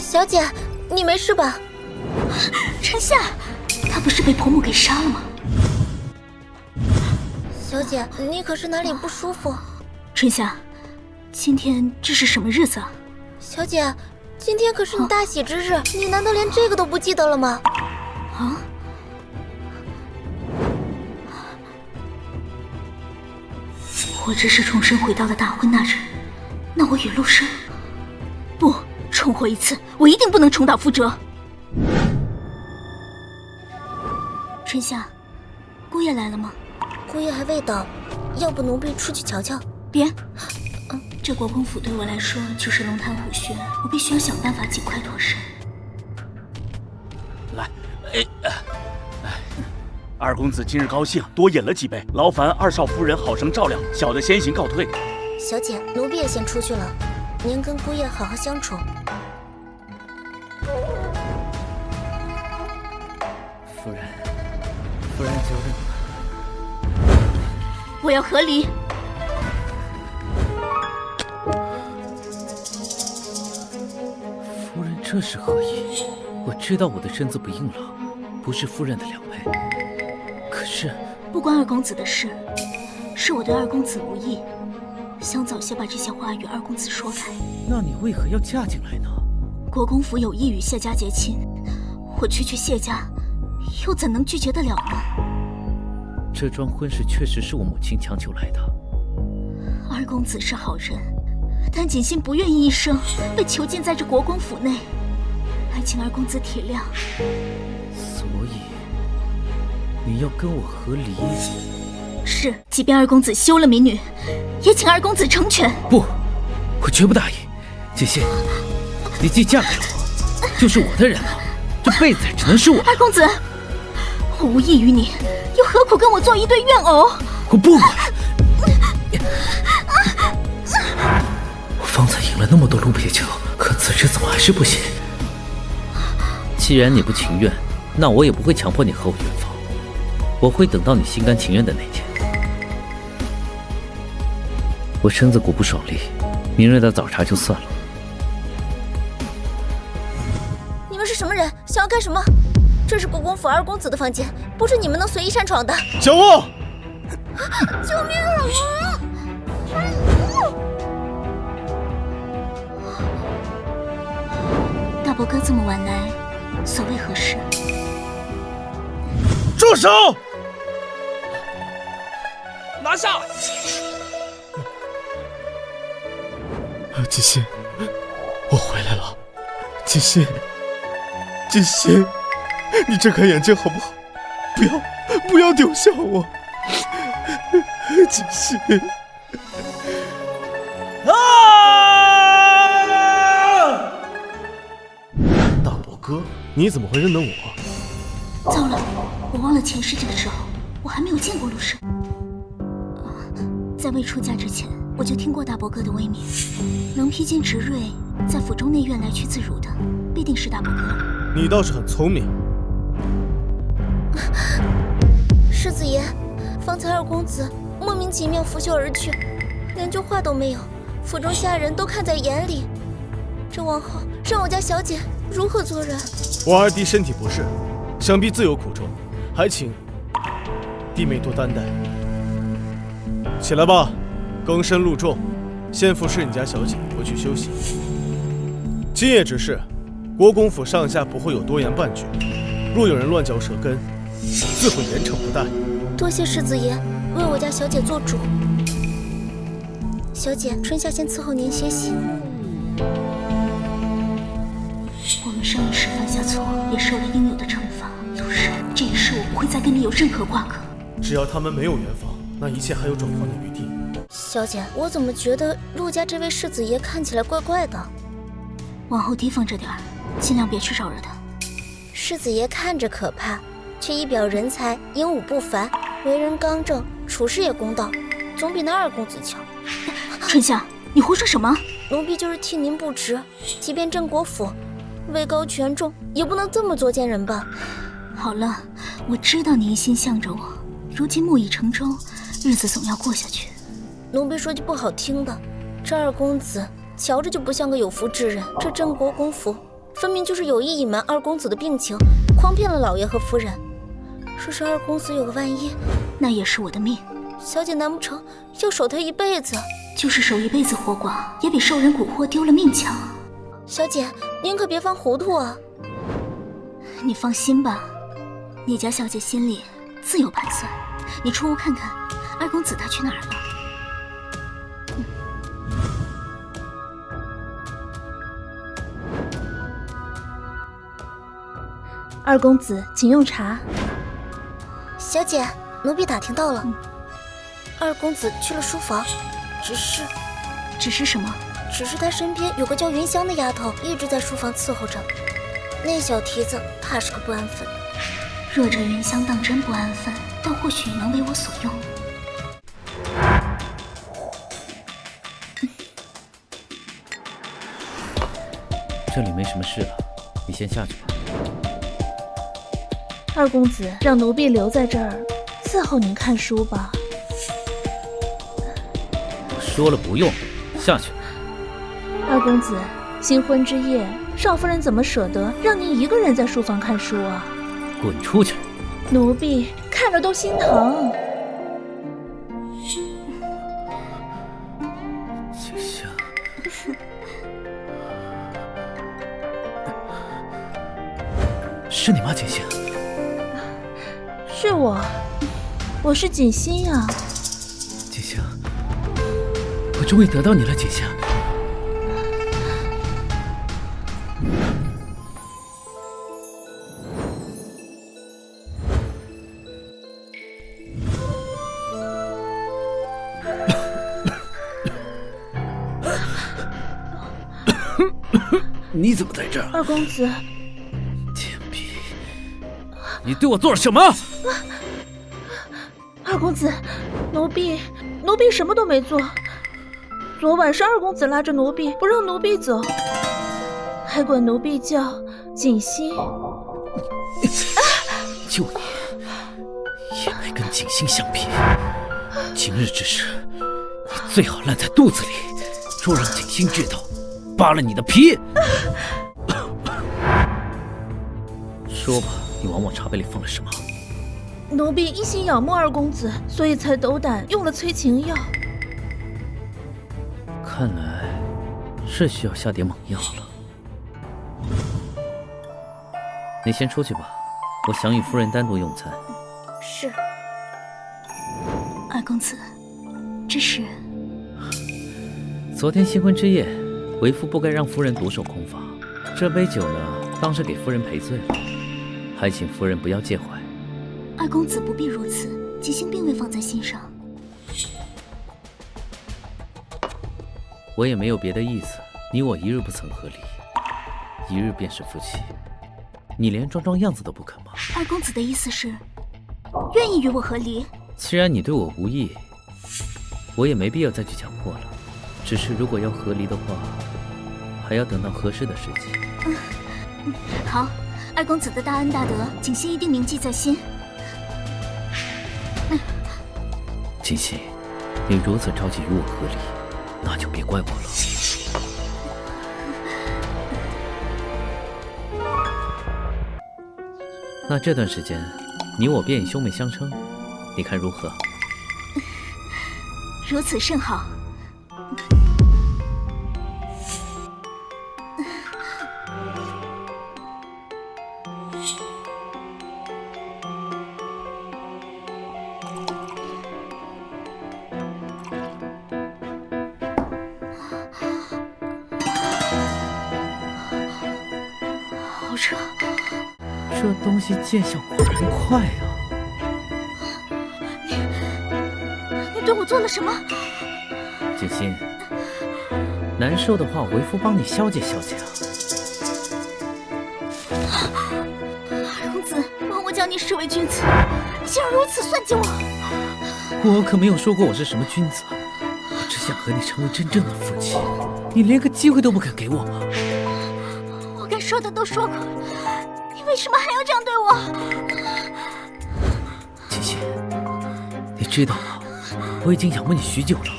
小姐，你没事吧？臣下，他不是被婆母给杀了吗？小姐，你可是哪里不舒服？臣下，今天这是什么日子啊？小姐，今天可是你大喜之日，你难道连这个都不记得了吗？啊？我只是重生回到了大婚那日，那我与陆生，不，重活一次，我一定不能重蹈覆辙。春夏，姑爷来了吗？姑爷还未到，要不奴婢出去瞧瞧？别，这国公府对我来说就是龙潭虎穴，我必须要想办法尽快脱身。来，二公子今日高兴，多饮了几杯，劳烦二少夫人好生照料，小的先行告退。小姐，奴婢也先出去了，您跟姑爷好好相处。夫人久等了。我要和离。夫人这是何意？我知道我的身子不硬朗，不是夫人的良配。可是不关二公子的事，是我对二公子无意，想早些把这些话与二公子说开。那你为何要嫁进来呢？国公府有意与谢家结亲，我去谢家，又怎能拒绝得了呢？这桩婚事确实是我母亲强求来的。二公子是好人，但锦心不愿意一生被囚禁在这国公府内，还请二公子体谅。所以你要跟我和离？是，即便二公子休了民女，也请二公子成全。不，我绝不答应。锦心，你既嫁给我，就是我的人了，这辈子只能是我。二公子，我无意于你，又何苦跟我做一对怨偶？我不管。我方才赢了那么多鹿皮酒，可此时怎么还是不行？既然你不情愿，那我也不会强迫你和我圆房，我会等到你心甘情愿的那天。我身子骨不爽利，明日的早茶就算了。你们是什么人？想要干什么？这是国公府二公子的房间，不是你们能随意擅闯的。小雾，救命啊！大伯哥这么晚来，所谓何事？住手！拿下！锦心，我回来了。锦心，锦心，你睁开眼睛好不好？不要丢下我，锦心。大伯哥，你怎么会认得我？糟了，我忘了前世这个时候我还没有见过陆生。在未出嫁之前，我就听过大伯哥的威名，能披坚执锐，在府中内院来去自如的，必定是大伯哥了。你倒是很聪明。世子爷，方才二公子莫名其妙拂袖而去，连句话都没有，府中下人都看在眼里，这往后让我家小姐如何做人？我二弟身体不适，想必自有苦衷，还请弟妹多担待。起来吧，更深露重，先服侍你家小姐回去休息。今夜之事，国公府上下不会有多言半句，若有人乱嚼舌根，自会严惩不贷。多谢世子爷为我家小姐做主。小姐，春夏先伺候您歇息。我们上一世犯下错，也受了应有的惩罚。陆生，这一世我不会再跟你有任何瓜葛。只要他们没有圆房，那一切还有转圜的余地。小姐，我怎么觉得陆家这位世子爷看起来怪怪的？往后提防着点儿，尽量别去招惹他。世子爷看着可怕，却一表人才，英武不凡，为人刚正，处事也公道，总比那二公子强。春夏，你胡说什么？奴婢就是替您不值，即便镇国府位高权重，也不能这么作贱人吧？好了，我知道你一心向着我，如今木已成舟，日子总要过下去。奴婢说句不好听的，这二公子瞧着就不像个有福之人。这镇国公府分明就是有意隐瞒二公子的病情，诓骗了老爷和夫人。若是二公子有个万一，那也是我的命。小姐难不成要守他一辈子？就是守一辈子活寡，也比受人蛊惑丢了命强。小姐，您可别犯糊涂啊！你放心吧，聂家小姐心里自有盘算。你出屋看看，二公子他去哪儿了？二公子，请用茶。小姐，奴婢打听到了，二公子去了书房，只是什么？只是他身边有个叫云香的丫头一直在书房伺候着，那小蹄子怕是个不安分。若这云香当真不安分，倒或许能为我所用。这里没什么事了，你先下去吧。二公子，让奴婢留在这儿伺候您看书吧。说了不用，下去。二公子，新婚之夜，少夫人怎么舍得让您一个人在书房看书啊？滚出去！奴婢看着都心疼。景香，是你吗？景香，是我是锦溪呀。景香，我终于得到你了，景香。你怎么在这儿？二公子，贱婢，你对我做了什么？二公子，奴婢什么都没做。昨晚是二公子拉着奴婢不让奴婢走，还管奴婢叫锦溪。就你，也配跟景星相比？今日之事，你最好烂在肚子里，若让景星知道，扒了你的皮。说吧，你往我茶杯里放了什么？奴婢一心仰慕二公子，所以才斗胆用了催情药。看来是需要下点猛药了。你先出去吧，我想与夫人单独用餐。是。二公子，这是……昨天新婚之夜，为夫不该让夫人独守空房，这杯酒呢，当是给夫人赔罪了，还请夫人不要介怀。二公子不必如此，锦星并未放在心上。我也没有别的意思，你我一日不曾合离，一日便是夫妻。你连装装样子都不肯吗？二公子的意思是，愿意与我和离？既然你对我无意，我也没必要再去强迫了。只是如果要和离的话，还要等到合适的时机。好，二公子的大恩大德，锦溪一定铭记在心。锦溪，你如此着急与我和离，那就别怪我了。那这段时间，你我便以兄妹相称，你看如何？如此甚好。好热。这东西见效果然快啊！你对我做了什么？锦心，难受的话，为夫帮你消解消解啊。二公子，枉我将你视为君子，你竟然如此算计我！我可没有说过我是什么君子，我只想和你成为真正的夫妻，你连个机会都不肯给我吗？我该说的都说过，你为什么还要这样对我？锦心，你知道吗？我已经仰慕你许久了。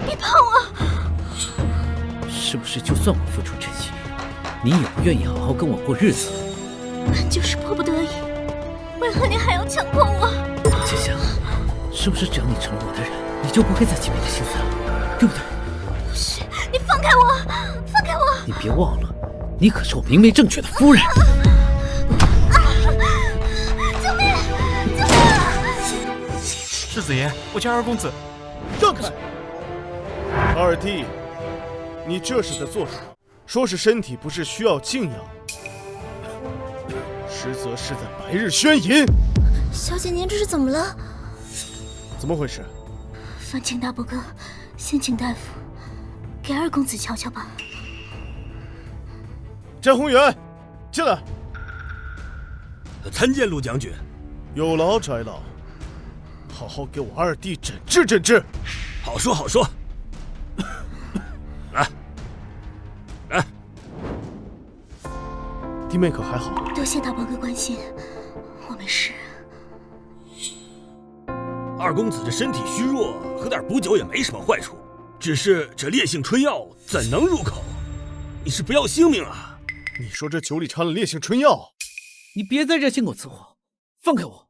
别碰我！是不是就算我付出真心，你也不愿意好好跟我过日子。俺就是迫不得已，为何你还要强迫我？姐姐，是不是只要你成了我的人，你就不会再起别的心思了，对不对？不是，你放开我，放开我！你别忘了，你可是我明媒正娶的夫人。救命！救命！世子爷，我家二公子。让开！二弟，你这是在做什么？说是身体不是需要静养，实则是在白日宣淫。小姐，您这是怎么了？怎么回事？烦请大伯哥，先请大夫给二公子瞧瞧吧。翟宏元，进来。参见陆将军。有劳翟老，好好给我二弟诊治诊治。好说好说。来，来。弟妹可还好？多谢大伯哥关心，我没事。二公子这身体虚弱，喝点补酒也没什么坏处。只是这烈性春药怎能入口？你是不要性命啊！你说这酒里掺了烈性春药？你别在这信口雌黄，放开我！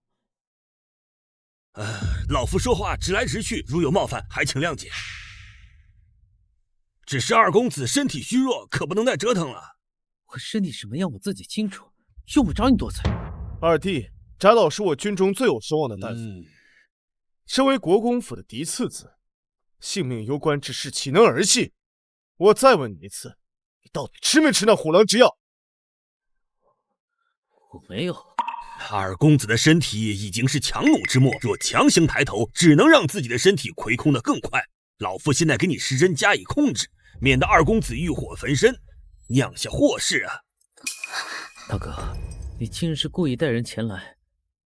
老夫说话直来直去，如有冒犯，还请谅解。只是二公子身体虚弱，可不能再折腾了。我身体什么样我自己清楚，用不着你多嘴。二弟，翟老是我军中最有声望的大夫，身为国公府的嫡次子，性命攸关之事，岂能儿戏？我再问你一次，你到底吃没吃那虎狼之药？我没有。二公子的身体已经是强弩之末，若强行抬头，只能让自己的身体亏空得更快。老夫现在给你施针加以控制，免得二公子欲火焚身，酿下祸事啊！大哥，你今日是故意带人前来，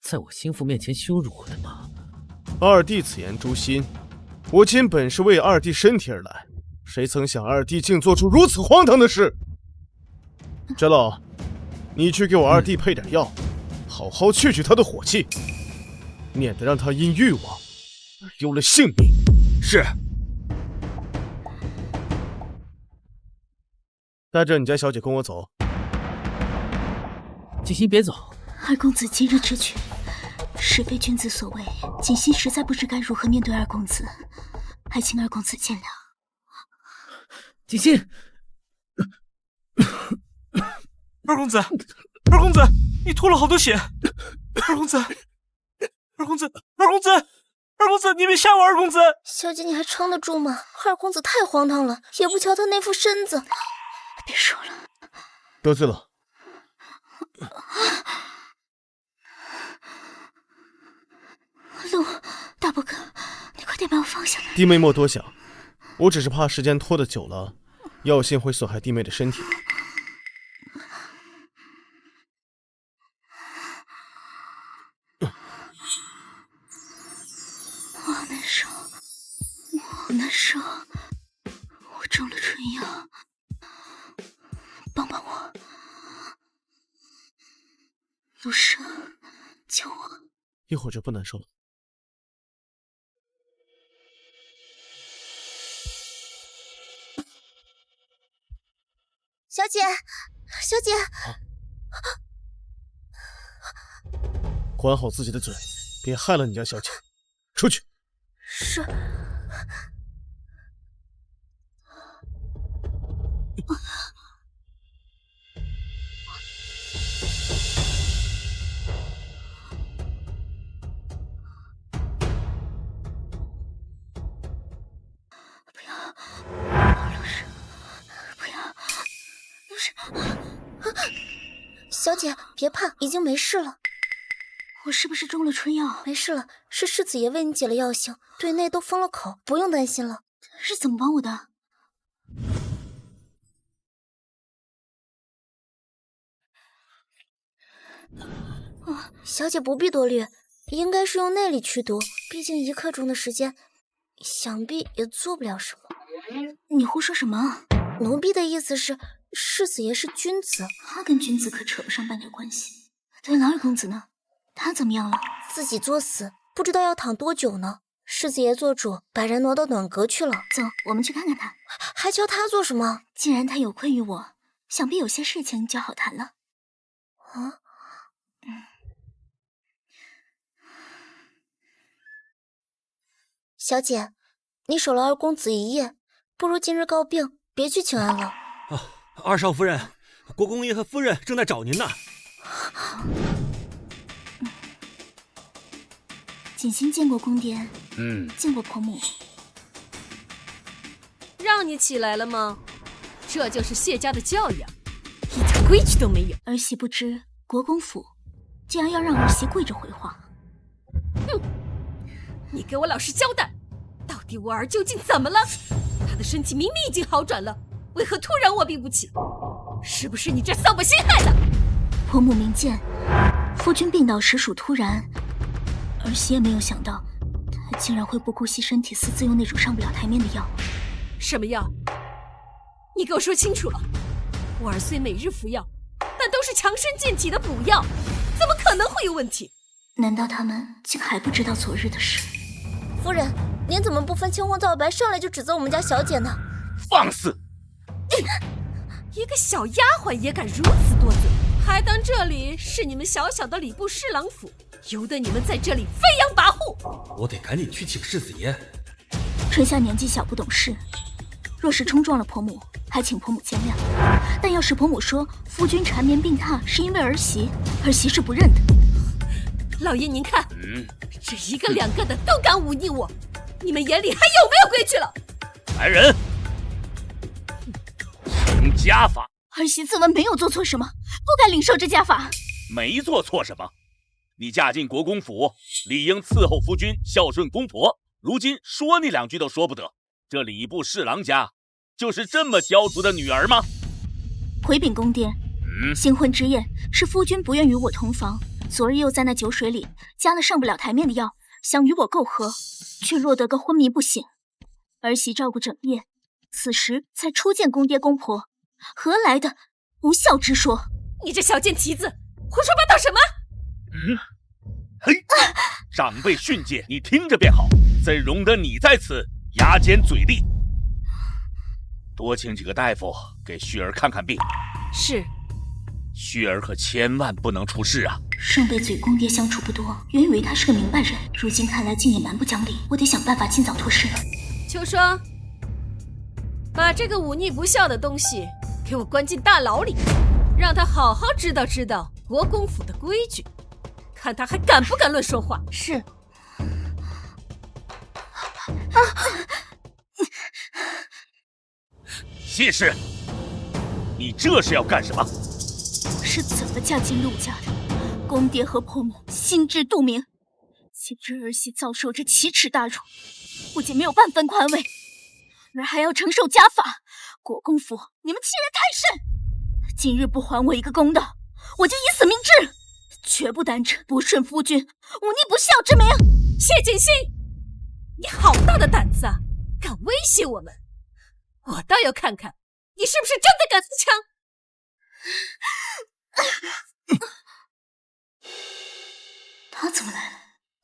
在我心腹面前羞辱我的吗？二弟此言诛心，我今本是为二弟身体而来，谁曾想二弟竟做出如此荒唐的事！翟老，你去给我二弟配点药，好好去去他的火气，免得让他因欲望而丢了性命。是。带着你家小姐跟我走。锦溪别走。二公子今日之举，实非君子所为，锦溪实在不知该如何面对二公子，还请二公子见谅。锦溪，二公子，二公子，你吐了好多血！二公子，二公子，二公子，二公子，你别吓我！二公子，小姐，你还撑得住吗？二公子太荒唐了，也不瞧他那副身子。别说了，得罪了。陆大伯哥，你快点把我放下来。弟妹莫多想，我只是怕时间拖得久了，药性会损害弟妹的身体。我好难受，我好难受，我中了春药，帮帮我，陆生，救我！一会儿就不难受了。小姐，小姐，管好自己的嘴，别害了你家小姐。出去。是。不要，陆生，不要，陆生。小姐，别怕，已经没事了。我是不是中了春药？没事了，是世子爷为你解了药性，对内都封了口，不用担心了。是怎么帮我的？小姐不必多虑，应该是用内力驱毒，毕竟1刻钟的时间，想必也做不了什么。你胡说什么？奴婢的意思是，世子爷是君子，他跟君子可扯不上半点关系。对了，二公子呢？他怎么样了？自己作死，不知道要躺多久呢。世子爷做主，把人挪到暖阁去了。走，我们去看看他。还瞧他做什么？既然他有愧于我，想必有些事情就好谈了。啊，小姐，你守了二公子一夜，不如今日告病，别去请安了。二少夫人，国公爷和夫人正在找您呢。锦心见过宫殿，见过婆母。让你起来了吗？这就是谢家的教养，一点规矩都没有。儿媳不知国公府竟然要让儿媳跪着回话。哼！你给我老实交代，到底我儿究竟怎么了？她的身体明明已经好转了，为何突然卧病不起？是不是你这扫把星害的？婆母明鉴，夫君病倒实属突然，儿媳也没有想到，他竟然会不顾惜身体，私自用那种上不了台面的药。什么药？你给我说清楚了！我儿虽每日服药，但都是强身健体的补药，怎么可能会有问题？难道他们竟还不知道昨日的事？夫人，您怎么不分青红皂白，上来就指责我们家小姐呢？放肆！一个小丫鬟也敢如此多嘴，还当这里是你们小小的礼部侍郎府，由得你们在这里飞扬跋扈？我得赶紧去请世子爷。春夏年纪小不懂事，若是冲撞了婆母，还请婆母见谅。但要是婆母说夫君缠绵病榻是因为儿媳，儿媳是不认的。老爷您看，这一个两个的都敢忤逆我，你们眼里还有没有规矩了？来人，行家法。儿媳自问没有做错什么，不该领受这家法。没做错什么，你嫁进国公府，理应伺候夫君，孝顺公婆。如今说你两句都说不得，这礼部侍郎家就是这么刁足的女儿吗？回禀宫殿，新婚之夜是夫君不愿与我同房，昨日又在那酒水里加了上不了台面的药，想与我媾和，却落得个昏迷不醒。儿媳照顾整夜，此时才初见公爹公婆，何来的不孝之说？你这小贱蹄子，胡说八道什么？嘿，长辈训诫，你听着便好，怎容得你在此牙尖嘴利？多请几个大夫给旭儿看看病。是。旭儿可千万不能出事啊！圣贝嘴公爹相处不多，原以为他是个明白人，如今看来竟也蛮不讲理，我得想办法尽早脱身。秋霜，把这个忤逆不孝的东西给我关进大牢里，让他好好知道知道国公府的规矩，看他还敢不敢乱说话。是。谢氏，你这是要干什么？是怎么嫁进陆家的？公爹和婆母心知肚明。今日儿媳遭受这奇耻大辱，不仅没有半分宽慰，而还要承受家法。国公府，你们欺人太甚！今日不还我一个公道，我就以死明志，绝不担着不顺夫君、忤逆不孝之名。谢锦心，你好大的胆子啊，敢威胁我们！我倒要看看你是不是真的敢刺枪。他怎么来了？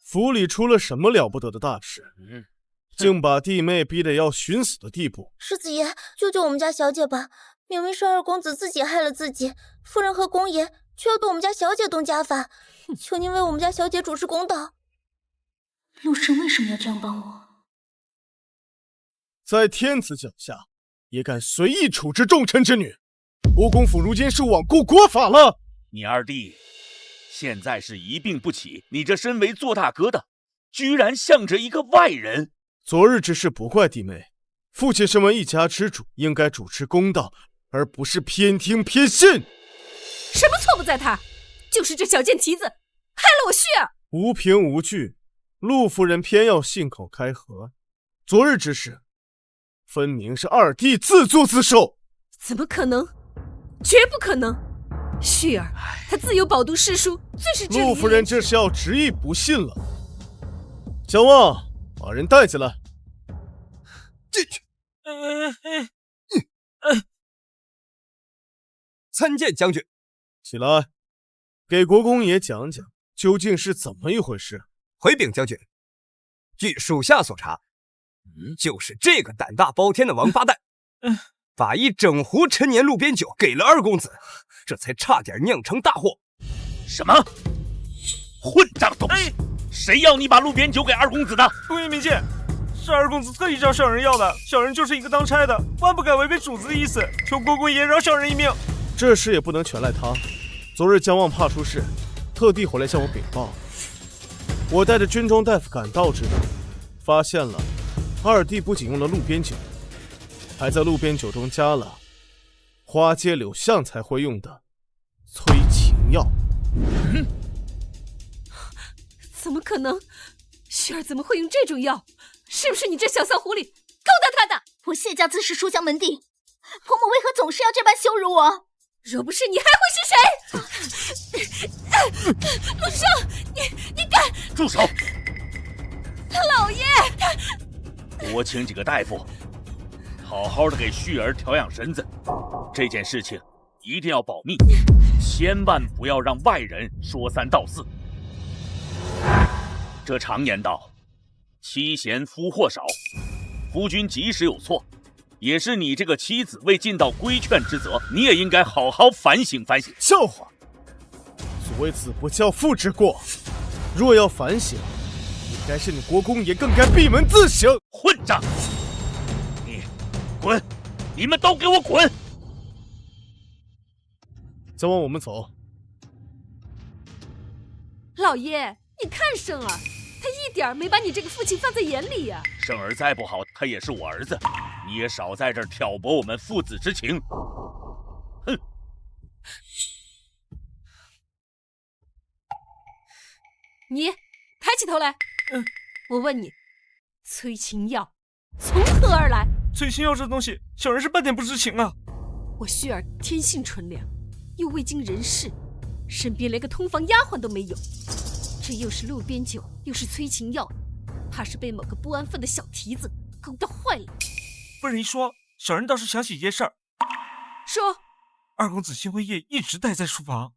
府里出了什么了不得的大事？竟把弟妹逼得要寻死的地步。世子爷，救救我们家小姐吧！明明是二公子自己害了自己，夫人和公爷却要对我们家小姐动家法，求您为我们家小姐主持公道。陆生为什么要这样帮我？在天子脚下，也敢随意处置重臣之女？国公府如今是罔顾国法了。你二弟现在是一病不起，你这身为做大哥的，居然向着一个外人。昨日之事不怪弟妹，父亲身为一家之主，应该主持公道，而不是偏听偏信。什么错不在他？就是这小贱蹄子害了我旭儿。无凭无据，陆夫人偏要信口开河。昨日之事，分明是二弟自作自受。怎么可能？绝不可能！旭儿，他自幼饱读诗书，最是知礼。陆夫人这是要执意不信了。小旺，把人带进来。进去。参见将军。起来，给国公爷讲讲究竟是怎么一回事。回禀将军，据属下所查，就是这个胆大包天的王八蛋，把一整壶陈年路边酒给了二公子，这才差点酿成大祸。什么？混账东西！谁要你把路边酒给二公子的？公爷明鉴，是二公子特意找小人要的，小人就是一个当差的，万不敢违背主子的意思，求国公爷饶小人一命。这事也不能全赖他。昨日姜望怕出事，特地回来向我禀报。我带着军中大夫赶到之后，发现了二弟不仅用了路边酒，还在路边酒中加了花街柳巷才会用的催情药。怎么可能？旭儿怎么会用这种药？是不是你这小骚狐狸勾搭他的？我谢家自是书香门第，婆母为何总是要这般羞辱我？若不是你，还会是谁？陆生，你敢！住手！老爷，多请几个大夫，好好的给旭儿调养身子。这件事情一定要保密，千万不要让外人说三道四。这常言道，妻贤夫祸少。夫君即使有错，也是你这个妻子未尽到规劝之责，你也应该好好反省反省。笑话！所谓子不教父之过，若要反省，应该是你国公爷更该闭门自省。混账！你滚！你们都给我滚！姜望，我们走。老爷，你看盛儿，他一点没把你这个父亲放在眼里呀。盛儿再不好，他也是我儿子，你也少在这儿挑拨我们父子之情。哼！你抬起头来，我问你，催情药从何而来？催情药这东西，小人是半点不知情啊。我旭儿天性纯良，又未经人事，身边连个通房丫鬟都没有，这又是路边酒，又是催情药，怕是被某个不安分的小蹄子勾搭坏了。夫人一说，小人倒是想起一件事儿。说，二公子新婚夜一直待在书房，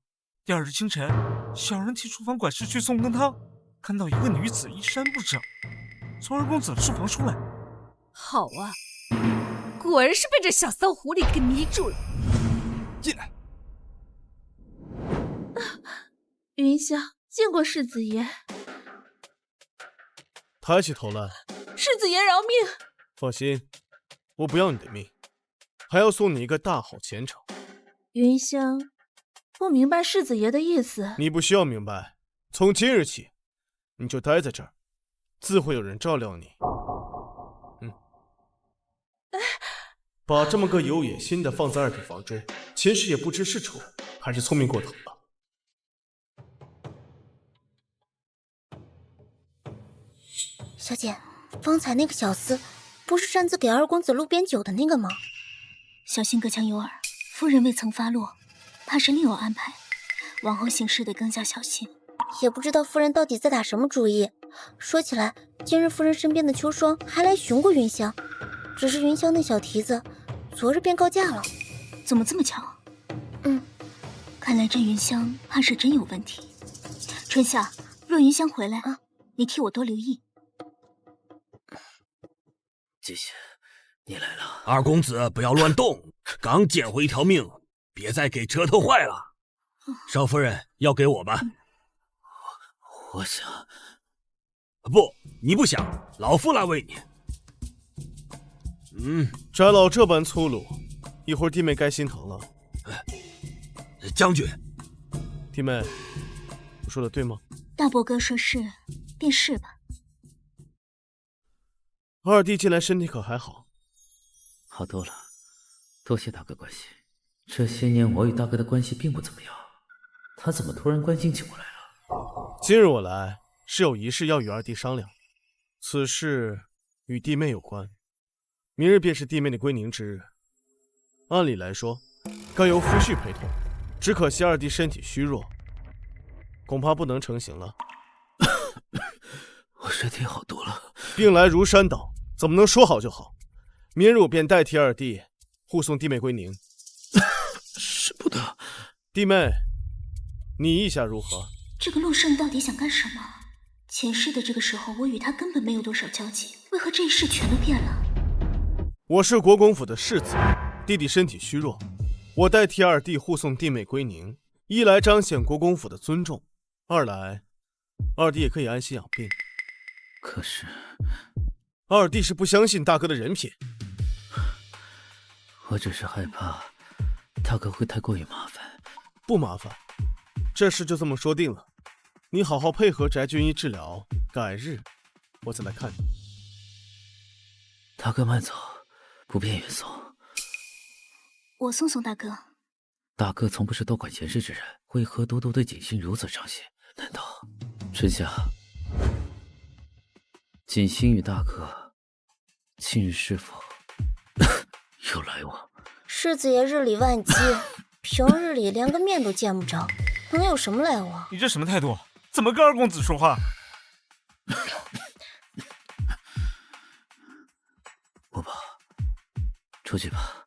第二日清晨，小人替书房管事去送羹汤，看到一个女子衣衫不整，从二公子的书房出来。好啊，果然是被这小骚狐狸给迷住了。进来。云香见过世子爷。抬起头来。世子爷饶命！放心，我不要你的命，还要送你一个大好前程。云香不明白世子爷的意思。你不需要明白，从今日起，你就待在这儿，自会有人照料你。把这么个有野心的放在二弟房中，秦氏也不知是蠢还是聪明过头了。小姐，方才那个小厮不是擅自给二公子路边酒的那个吗？小心隔墙有耳，夫人未曾发落，怕是另有安排，往后行事得更加小心。也不知道夫人到底在打什么主意。说起来，今日夫人身边的秋霜还来寻过云香，只是云香那小蹄子昨日便告假了。怎么这么巧？看来这云香怕是真有问题。春夏，若云香回来，你替我多留意。姐姐，你来了。二公子不要乱动，刚捡回一条命，别再给折腾坏了。少夫人，要给我吧？我想。不，你不想，老夫来喂你。翟老这般粗鲁，一会儿弟妹该心疼了。将军，弟妹，我说的对吗？大伯哥说是，便是吧。二弟近来身体可还好？好多了，多谢大哥关心。这些年我与大哥的关系并不怎么样，他怎么突然关心起我来了？今日我来是有一事要与二弟商量，此事与弟妹有关。明日便是弟妹的归宁之日，按理来说该由夫婿陪同，只可惜二弟身体虚弱，恐怕不能成行了。我身体好多了，病来如山倒，怎么能说好就好？明日我便代替二弟护送弟妹归宁。使不得。弟妹，你意下如何？这个陆胜到底想干什么？前世的这个时候，我与他根本没有多少交集，为何这一世全都变了？我是国公府的世子，弟弟身体虚弱，我代替二弟护送弟妹归宁，一来彰显国公府的尊重，二来二弟也可以安心养病。可是二弟是不相信大哥的人品。我只是害怕大哥会太过于麻烦。不麻烦，这事就这么说定了。你好好配合翟俊一治疗，改日我再来看你。大哥慢走，不便远送。我送送大哥。大哥从不是多管闲事之人，为何独独对锦心如此上心？难道春夏，锦心与大哥近日是否有来往？世子爷日理万机，平日里连个面都见不着，能有什么来往？你这什么态度？怎么跟二公子说话？不吧，出去吧。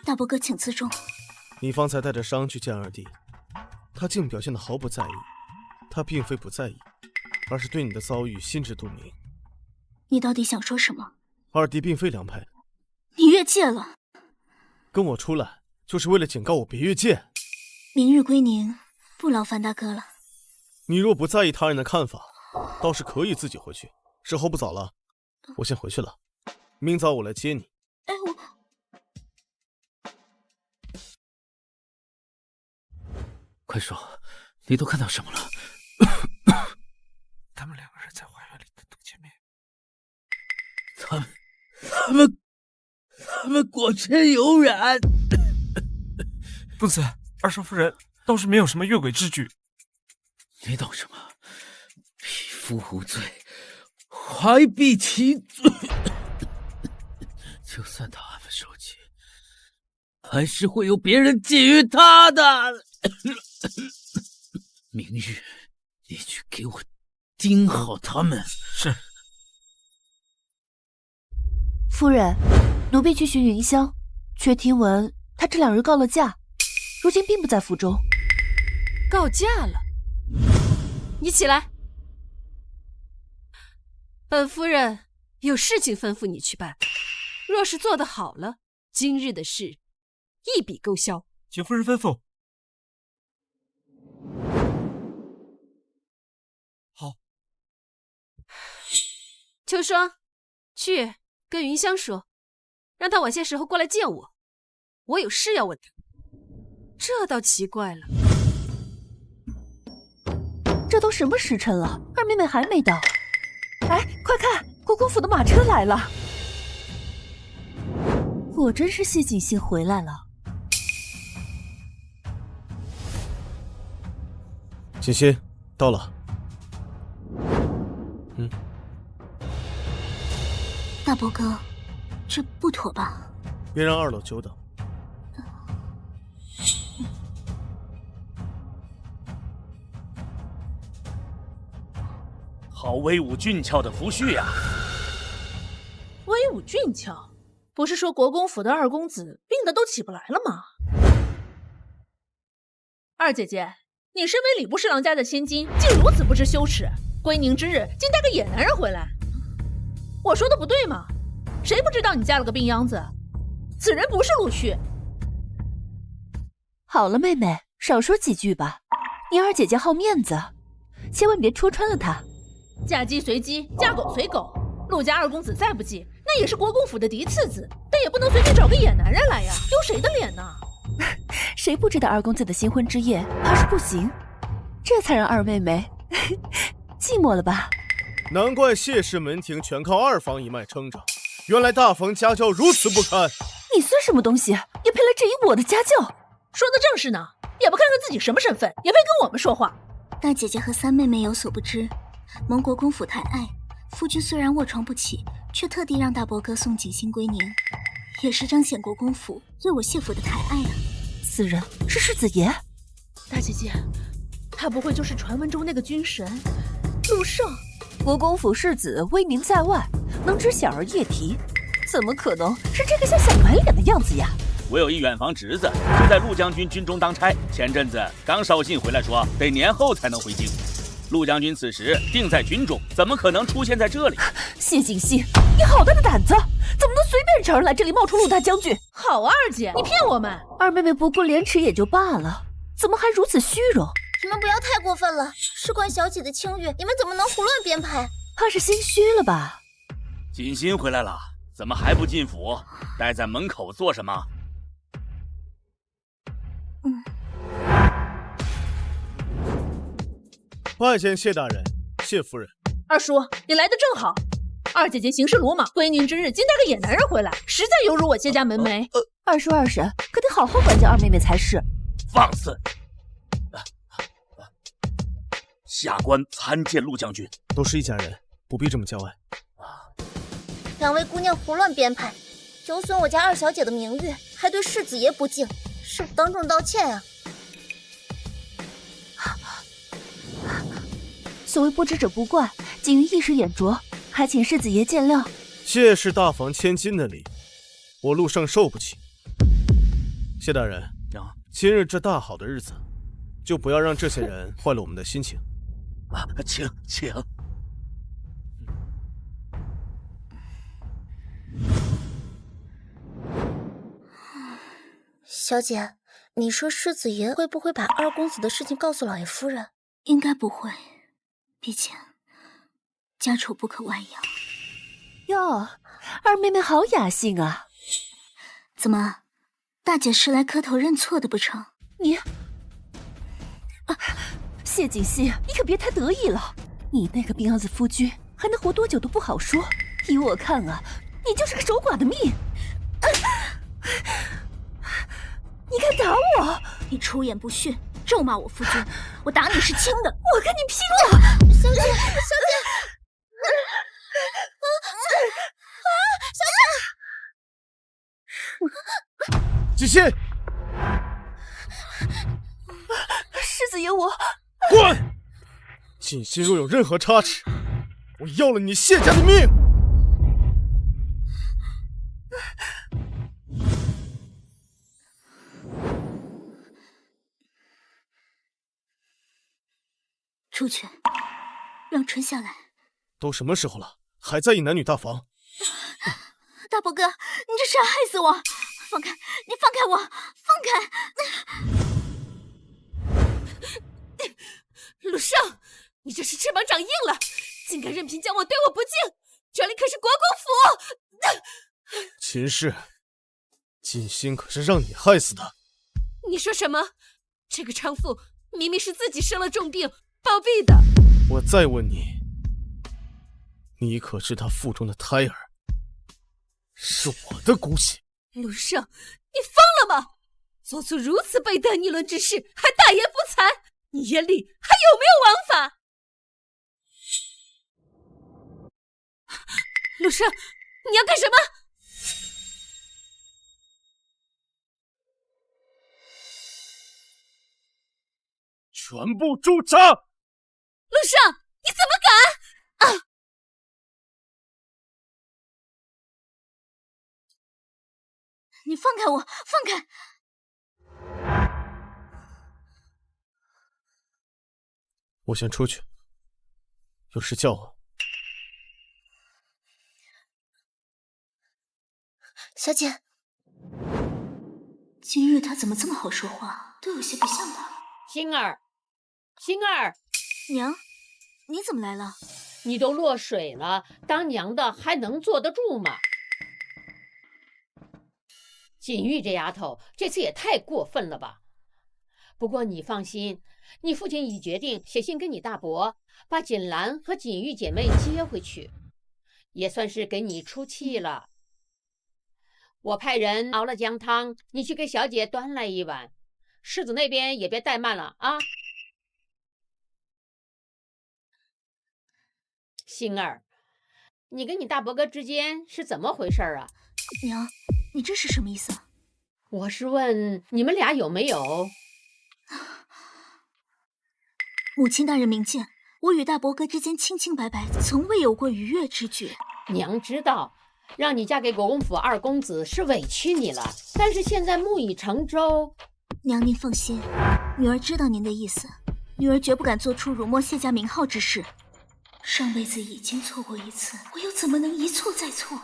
大伯哥，请自重。你方才带着伤去见二弟，他竟表现得毫不在意。他并非不在意，而是对你的遭遇心知肚明。你到底想说什么？二弟并非良派，你越界了。跟我出来就是为了警告我别越界。明日归宁，不劳烦大哥了。你若不在意他人的看法，倒是可以自己回去。时候不早了，我先回去了。明早我来接你。哎，快说，你都看到什么了？他们两个人在花园里单独见面。他们果真有染。公子，二少夫人倒是没有什么越轨之举。你懂什么？匹夫无罪，怀璧其罪。就算他安分守己，还是会有别人觊觎他的。明日你去给我盯好他们。是。夫人，奴婢去寻云香，却听闻他这2日告了假，如今并不在府中。告假了？你起来，本夫人有事情吩咐你去办。若是做得好了，今日的事一笔勾销。请夫人吩咐。好。秋霜，去跟云香说，让她晚些时候过来见我，我有事要问她。这倒奇怪了，这都什么时辰了，二妹妹还没到。哎，快看，国公府的马车来了。果真是谢锦心回来了。锦心，到了。大伯哥，这不妥吧？别让2楼久等。好威武俊俏的夫婿呀！威武俊俏，不是说国公府的2公子病得都起不来了吗？二姐姐，你身为礼部侍郎家的千金，竟如此不知羞耻，归宁之日竟带个野男人回来，我说的不对吗？谁不知道你嫁了个病秧子？此人不是陆续。好了，妹妹，少说几句吧。你二姐姐好面子，千万别戳穿了她。嫁鸡随鸡，嫁狗随狗。陆家2公子再不济，那也是国公府的嫡次子，但也不能随便找个野男人来呀，丢谁的脸呢？谁不知道2公子的新婚之夜，怕是不行，这才让二妹妹寂寞了吧？难怪谢氏门庭全靠2房一脉撑着，原来大房家教如此不堪。你算什么东西，也配来质疑我的家教？说的正是呢，也不看看自己什么身份，也配跟我们说话？大姐姐和3妹妹有所不知，蒙国公府抬爱，夫君虽然卧床不起，却特地让大伯哥送锦心归宁，也是彰显国公府对我谢府的抬爱啊。此人是世子爷。大姐姐，他不会就是传闻中那个军神陆胜，国公府世子威名在外，能知小儿夜啼，怎么可能是这个像小白脸的样子呀？我有一远房侄子，是在陆将军军中当差，前阵子刚捎信回来说，得年后才能回京。陆将军此时定在军中，怎么可能出现在这里？谢景熙，你好大的胆子，怎么能随便找人来这里冒充陆大将军？好啊，二姐，你骗我们！二妹妹不过廉耻也就罢了，怎么还如此虚荣？你们不要太过分了，事关小姐的清誉，你们怎么能胡乱编排？怕是心虚了吧？锦心回来了，怎么还不进府？待在门口做什么？拜见谢大人、谢夫人。二叔，你来的正好。二姐姐行事鲁莽，归宁之日竟带个野男人回来，实在有辱我谢家门楣。二叔二婶可得好好管教二妹妹才是。放肆！下官参见陆将军。都是一家人，不必这么叫外。两位姑娘胡乱编排，有损我家二小姐的名誉，还对世子爷不敬，是当众道歉啊！所谓不知者不怪，景瑜一时眼拙，还请世子爷见谅。谢是大房千金的礼，我陆胜受不起。谢大人，今日这大好的日子，就不要让这些人坏了我们的心情。请。小姐，你说世子爷会不会把二公子的事情告诉老爷夫人？应该不会，毕竟家丑不可外扬。哟，二妹妹好雅兴啊！怎么，大姐是来磕头认错的不成？你，谢锦熙，你可别太得意了。你那个病秧子夫君还能活多久都不好说。依我看啊，你就是个守寡的命。你敢打我！你出言不逊，咒骂我夫君，我打你是轻的。我跟你拼了！小姐，锦心，世子爷，我滚！锦心若有任何差池，我要了你谢家的命！出去，让春下来。都什么时候了，还在意男女大防？大伯哥，你这是要害死我！放开，你放开我！放开！陆胜，你这是翅膀长硬了，竟敢任凭将我对我不敬！这里可是国公府！秦氏，锦心可是让你害死的。你说什么？这个娼妇明明是自己生了重病暴毙的。我再问你，你可知她腹中的胎儿是我的骨血？陆胜，你疯了吗？做出如此背德逆伦之事，还大言不惭，你眼里还有没有王法？陆胜，你要干什么？全部驻扎！陆胜，你怎么敢？你放开我！放开！我先出去，有事叫我。小姐，今日他怎么这么好说话，都有些不像他。星儿，娘，你怎么来了？你都落水了，当娘的还能坐得住吗？锦玉这丫头这次也太过分了吧！不过你放心，你父亲已决定写信跟你大伯，把锦兰和锦玉姐妹接回去，也算是给你出气了。我派人熬了姜汤，你去给小姐端来一碗。世子那边也别怠慢了啊！星儿，你跟你大伯哥之间是怎么回事啊？娘，你这是什么意思啊？我是问你们俩有没有？母亲大人明鉴，我与大伯哥之间清清白白，从未有过逾越之举。娘知道，让你嫁给国公府二公子是委屈你了，但是现在木已成舟。娘您放心，女儿知道您的意思，女儿绝不敢做出辱没谢家名号之事。上辈子已经错过一次，我又怎么能一错再错？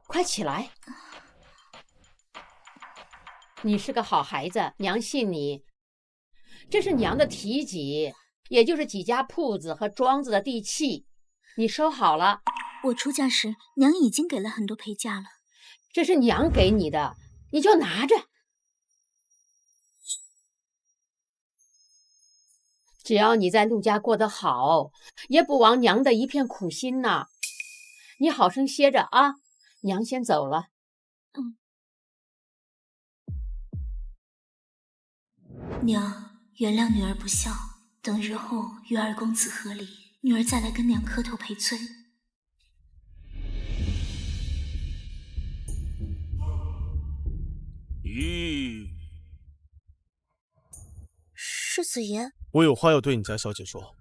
快起来！你是个好孩子，娘信你。这是娘的提己，也就是几家铺子和庄子的地契，你收好了。我出嫁时，娘已经给了很多陪嫁了。这是娘给你的，你就拿着。只要你在陆家过得好，也不枉娘的一片苦心呐。你好生歇着啊，娘先走了。娘，原谅女儿不孝，等日后与二公子和离，女儿再来跟娘磕头赔罪。咦，世子爷，我有话要对你家小姐说。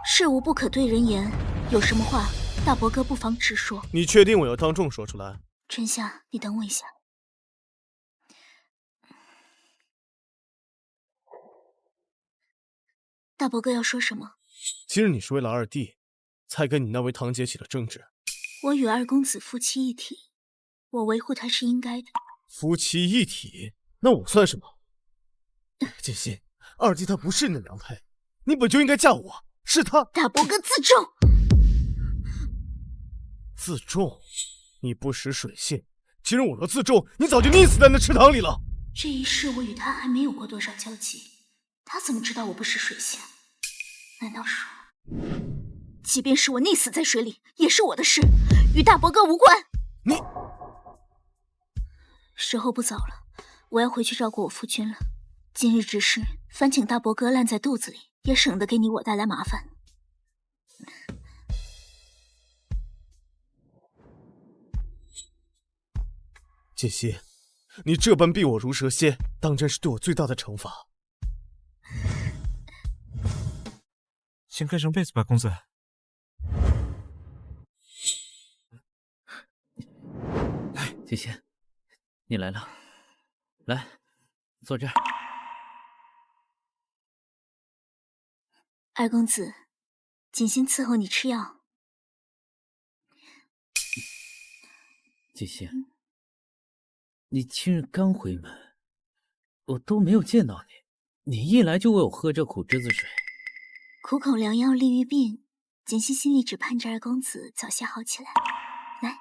事无不可对人言，有什么话大伯哥不妨直说。你确定我要当众说出来？春夏，你等我一下。大伯哥要说什么？今日你是为了二弟，才跟你那位堂姐起了争执。我与二公子夫妻一体，我维护他是应该的。夫妻一体，那我算什么？锦溪，二弟他不是你的良配，你本就应该嫁我，是他。大伯哥自重。自重？你不识水性，既然我若自重，你早就溺死在那池塘里了。这一世我与他还没有过多少交集，他怎么知道我不识水性？难道说，即便是我溺死在水里，也是我的事，与大伯哥无关？你时候不早了，我要回去照顾我夫君了。今日之事，烦请大伯哥烂在肚子里，也省得给你我带来麻烦。锦溪，你这般避我如蛇蝎，当真是对我最大的惩罚。先盖上被子吧，公子。锦溪，你来了，来，坐这儿。二公子，锦心伺候你吃药。锦溪，你今日刚回门，我都没有见到你，你一来就为我喝这苦栀子水。苦口良药利于病，锦溪心里只盼着二公子早些好起来。来，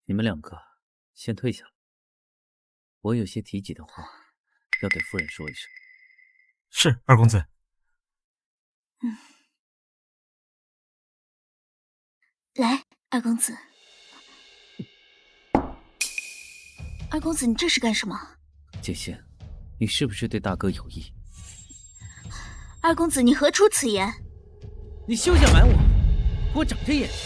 你们两个先退下，我有些提己的话要对夫人说一声。是，二公子。来，二公子。二公子，你这是干什么？锦溪，你是不是对大哥有意？二公子，你何出此言？你休想瞒我！我长着眼睛，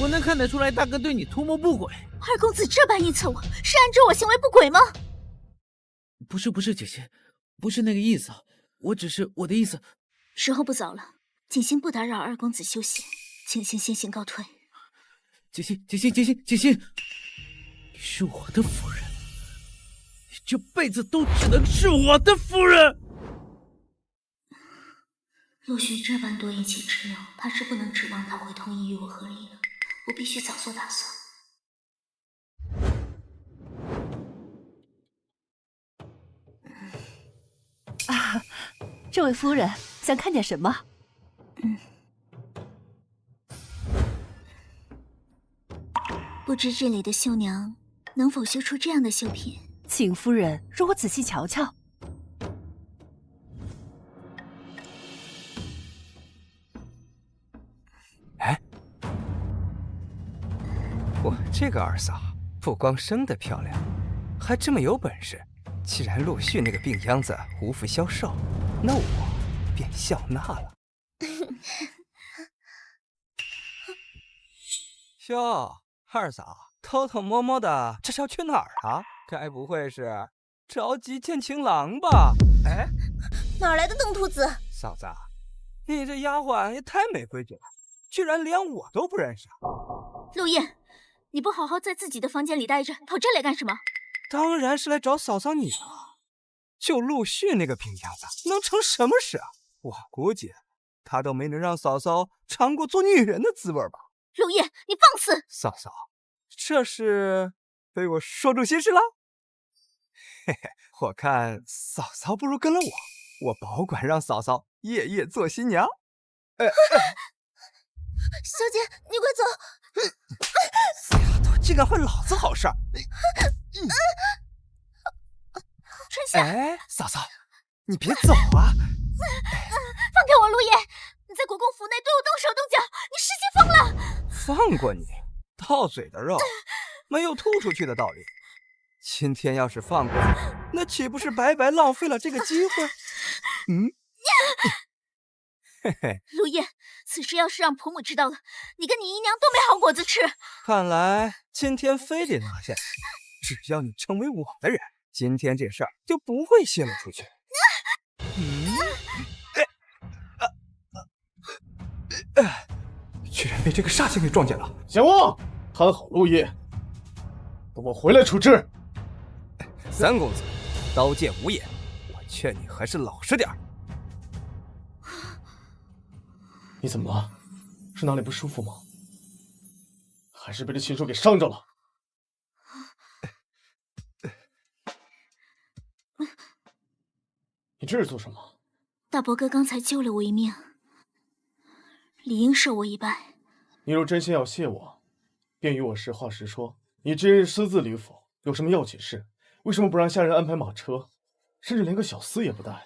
我能看得出来大哥对你图谋不轨。二公子这般臆测我，是暗指我行为不轨吗？不是，锦溪，不是那个意思，我的意思。时候不早了，锦心不打扰二公子休息，请先行告退。锦溪，你是我的夫人，你这辈子都只能是我的夫人。陆续这般多一起之友，怕是不能指望他会同意与我和离了。我必须早做打算。啊，这位夫人想看点什么？不知这里的绣娘能否绣出这样的绣品？请夫人容我仔细瞧瞧。哎，我这个二嫂不光生得漂亮，还这么有本事。既然陆续那个病秧子无福消受，那我便笑纳了。哟，二嫂偷偷摸摸的，这是要去哪儿啊？该不会是着急见情郎吧？哎，哪来的登徒子？嫂子，你这丫鬟也太没规矩了，居然连我都不认识。陆燕，你不好好在自己的房间里待着，跑这来干什么？当然是来找嫂嫂你了。就陆续那个病秧子，能成什么事啊？我估计他都没能让嫂嫂尝过做女人的滋味吧。陆燕，你放肆！嫂嫂，这是被我说中心事了？嘿嘿，我看嫂嫂不如跟了我保管让嫂嫂夜夜做新娘。小姐，你快走！死丫头，竟敢坏老子好事！春夏，哎，嫂嫂，你别走啊！放开我，陆燕！你在国公府内对我动手动脚，你失心疯了！放过你，到嘴的肉，没有吐出去的道理。今天要是放过你，那岂不是白白浪费了这个机会？嘿嘿，陆燕，此事要是让婆母知道了，你跟你姨娘都没好果子吃。看来今天非得拿下，只要你成为我的人，今天这事儿就不会泄露出去。居然被这个煞星给撞见了！贤王，看好陆叶，等我回来处置。三公子，刀剑无眼，我劝你还是老实点儿。你怎么了？是哪里不舒服吗？还是被这禽兽给伤着了？你这是做什么？大伯哥刚才救了我一命，理应受我一拜。你若真心要谢我，便与我实话实说。你今日私自离府，有什么要紧事？为什么不让下人安排马车，甚至连个小厮也不带？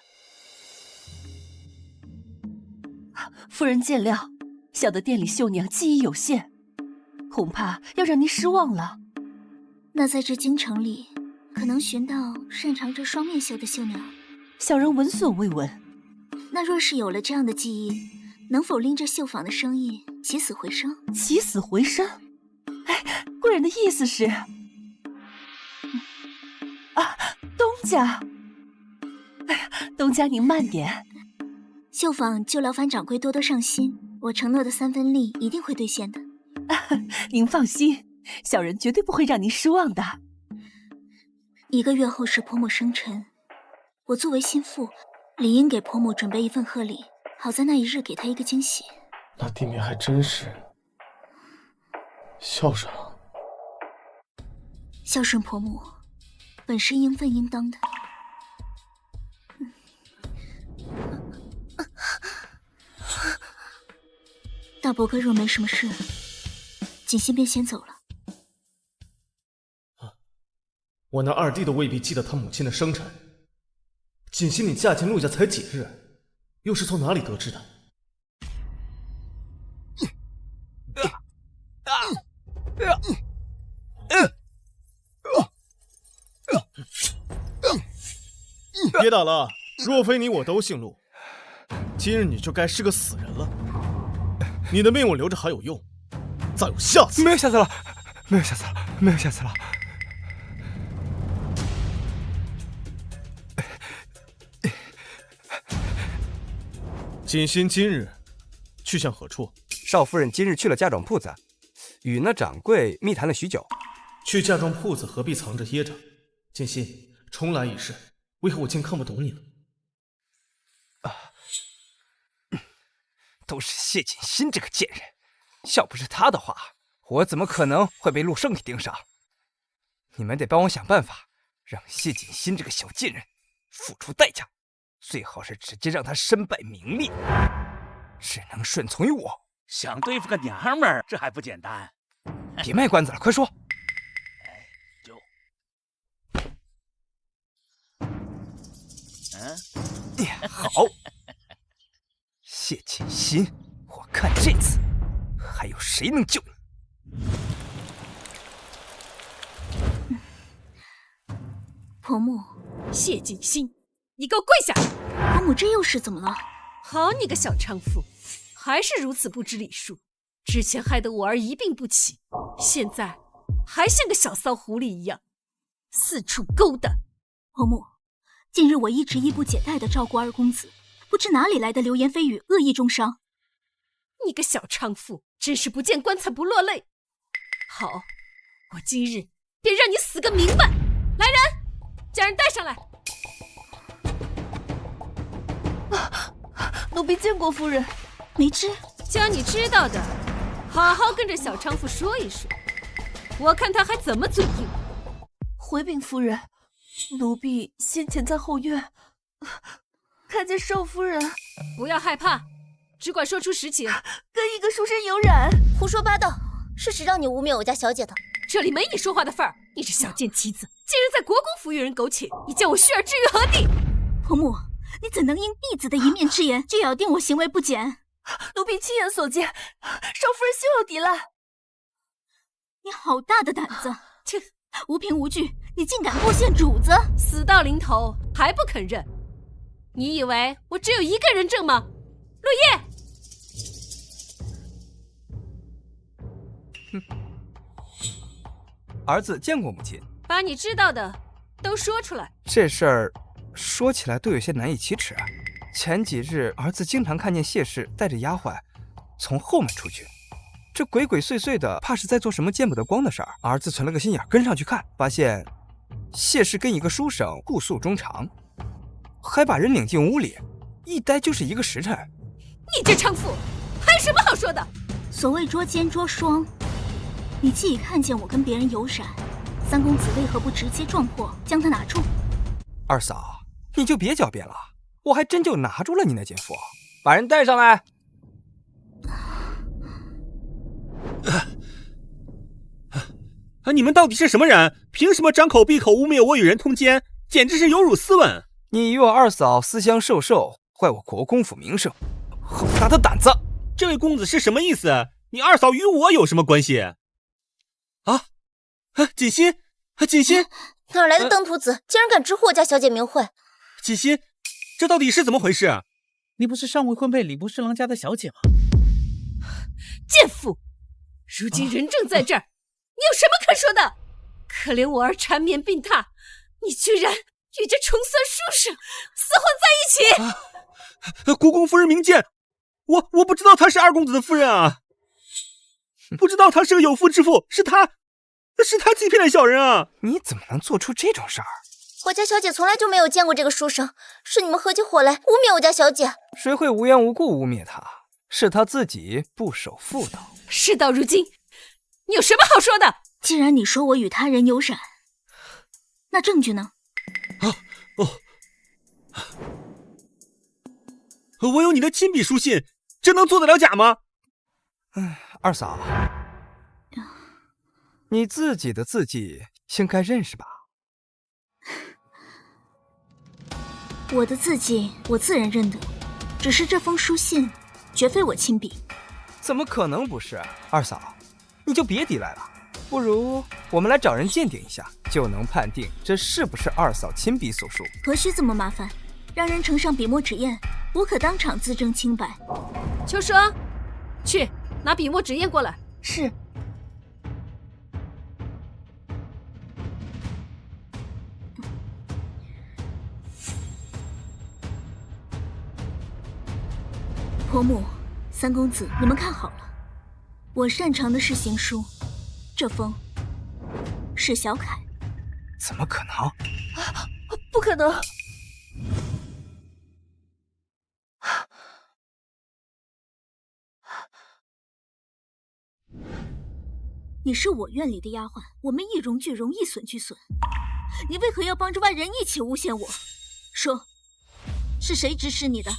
夫人见谅，小的店里绣娘技艺有限，恐怕要让您失望了。那在这京城里，可能寻到擅长这双面绣的绣娘？小人闻所未闻。那若是有了这样的技艺，能否令这绣坊的生意起死回生？起死回生？哎，贵人的意思是？东家。哎呀，东家您慢点。绣坊就劳烦掌柜多多上心，我承诺的3分利一定会兑现的。您放心，小人绝对不会让您失望的。1个月后是婆母生辰，我作为心腹，理应给婆母准备一份贺礼，好在那一日给她一个惊喜。那弟妹还真是孝顺了。孝顺婆母，本是应分应当的。大伯哥若没什么事，锦溪便先走了。我那二弟都未必记得他母亲的生辰。锦溪，你嫁进陆家才几日，又是从哪里得知的？别打了，若非你我都姓陆，今日你就该是个死人了。你的命我留着还有用，再有下次。没有下次了，没有下次了，没有下次了。锦心今日去向何处？少夫人今日去了嫁妆铺子，与那掌柜密谈了许久。去嫁妆铺子何必藏着掖着？锦心，重来一世，为何我竟看不懂你了？都是谢锦心这个贱人，要不是他的话，我怎么可能会被陆胜给盯上？你们得帮我想办法，让谢锦心这个小贱人付出代价，最好是直接让他身败名裂，只能顺从于我。想对付个娘们儿，这还不简单？别卖关子了，快说。好，谢锦心，我看这次还有谁能救你。婆母，谢锦心，你给我跪下！婆母，这又是怎么了？好你个小娼妇，还是如此不知礼数！之前害得我儿一病不起，现在还像个小骚狐狸一样。四处勾搭。婆母，近日我一直衣不解带地照顾二公子，不知哪里来的流言蜚语，恶意中伤。你个小娼妇，真是不见棺材不落泪。好，我今日便让你死个明白。来人，将人带上来。奴婢见过夫人。梅枝，将你知道的，好好跟着小娼妇说一说，我看她还怎么嘴硬。回禀夫人，奴婢先前在后院看见少夫人。不要害怕，只管说出实情。跟一个书生有染。胡说八道！是谁让你污蔑我家小姐的？这里没你说话的份儿！你这小贱妻子，竟然在国公府与人苟且，你叫我续儿置于何地？婆母，你怎能因婢子的一面之言就咬定我行为不检？奴婢亲眼所见，少夫人休有抵赖。你好大的胆子！切，无凭无据，你竟敢诬陷主子！死到临头还不肯认？你以为我只有一个人证吗？陆叶。儿子见过母亲，把你知道的都说出来。这事儿说起来都有些难以启齿啊。前几日儿子经常看见谢氏带着丫鬟从后门出去，这鬼鬼祟祟的，怕是在做什么见不得光的事儿。儿子存了个心眼，跟上去看，发现谢氏跟一个书生互诉衷肠，还把人领进屋里，一待就是一个时辰。你这娼妇，还有什么好说的？所谓捉奸捉双，你既已看见我跟别人有染，三公子为何不直接撞破，将他拿住？二嫂，你就别狡辩了，我还真就拿住了你那奸夫，把人带上来。你们到底是什么人？凭什么张口闭口污蔑我与人通奸？简直是有辱斯文！你与我二嫂私相授受，坏我国公府名声，好大的胆子！这位公子是什么意思？你二嫂与我有什么关系？锦溪，锦溪，哪来的登徒子，竟然敢直呼我家小姐名讳？锦溪，这到底是怎么回事？你不是尚未婚配礼部侍郎家的小姐吗？贱妇，如今人正在这儿，你有什么可说的？可怜我儿缠绵病榻，你居然与这重色书生厮混在一起！国公夫人明鉴，我不知道她是二公子的夫人啊，不知道她是个有妇之妇，是她欺骗了小人啊！你怎么能做出这种事儿？我家小姐从来就没有见过这个书生，是你们合起伙来污蔑我家小姐。谁会无缘无故污蔑她？是她自己不守妇道。事到如今，你有什么好说的？既然你说我与他人有染，那证据呢？我有你的亲笔书信，这能做得了假吗？二嫂，你自己的字迹应该认识吧？我的字迹我自然认得，只是这封书信绝非我亲笔。怎么可能不是？二嫂，你就别抵赖了，不如我们来找人鉴定一下，就能判定这是不是二嫂亲笔所书。何须这么麻烦？让人呈上笔墨纸砚，我可当场自证清白。秋霜，去拿笔墨纸砚过来。是。婆母、三公子，你们看好了，我擅长的是行书，这封是小楷。怎么可能？不可能！你是我院里的丫鬟，我们一荣俱荣，一损俱损，你为何要帮着外人一起诬陷我？说，是谁指使你的？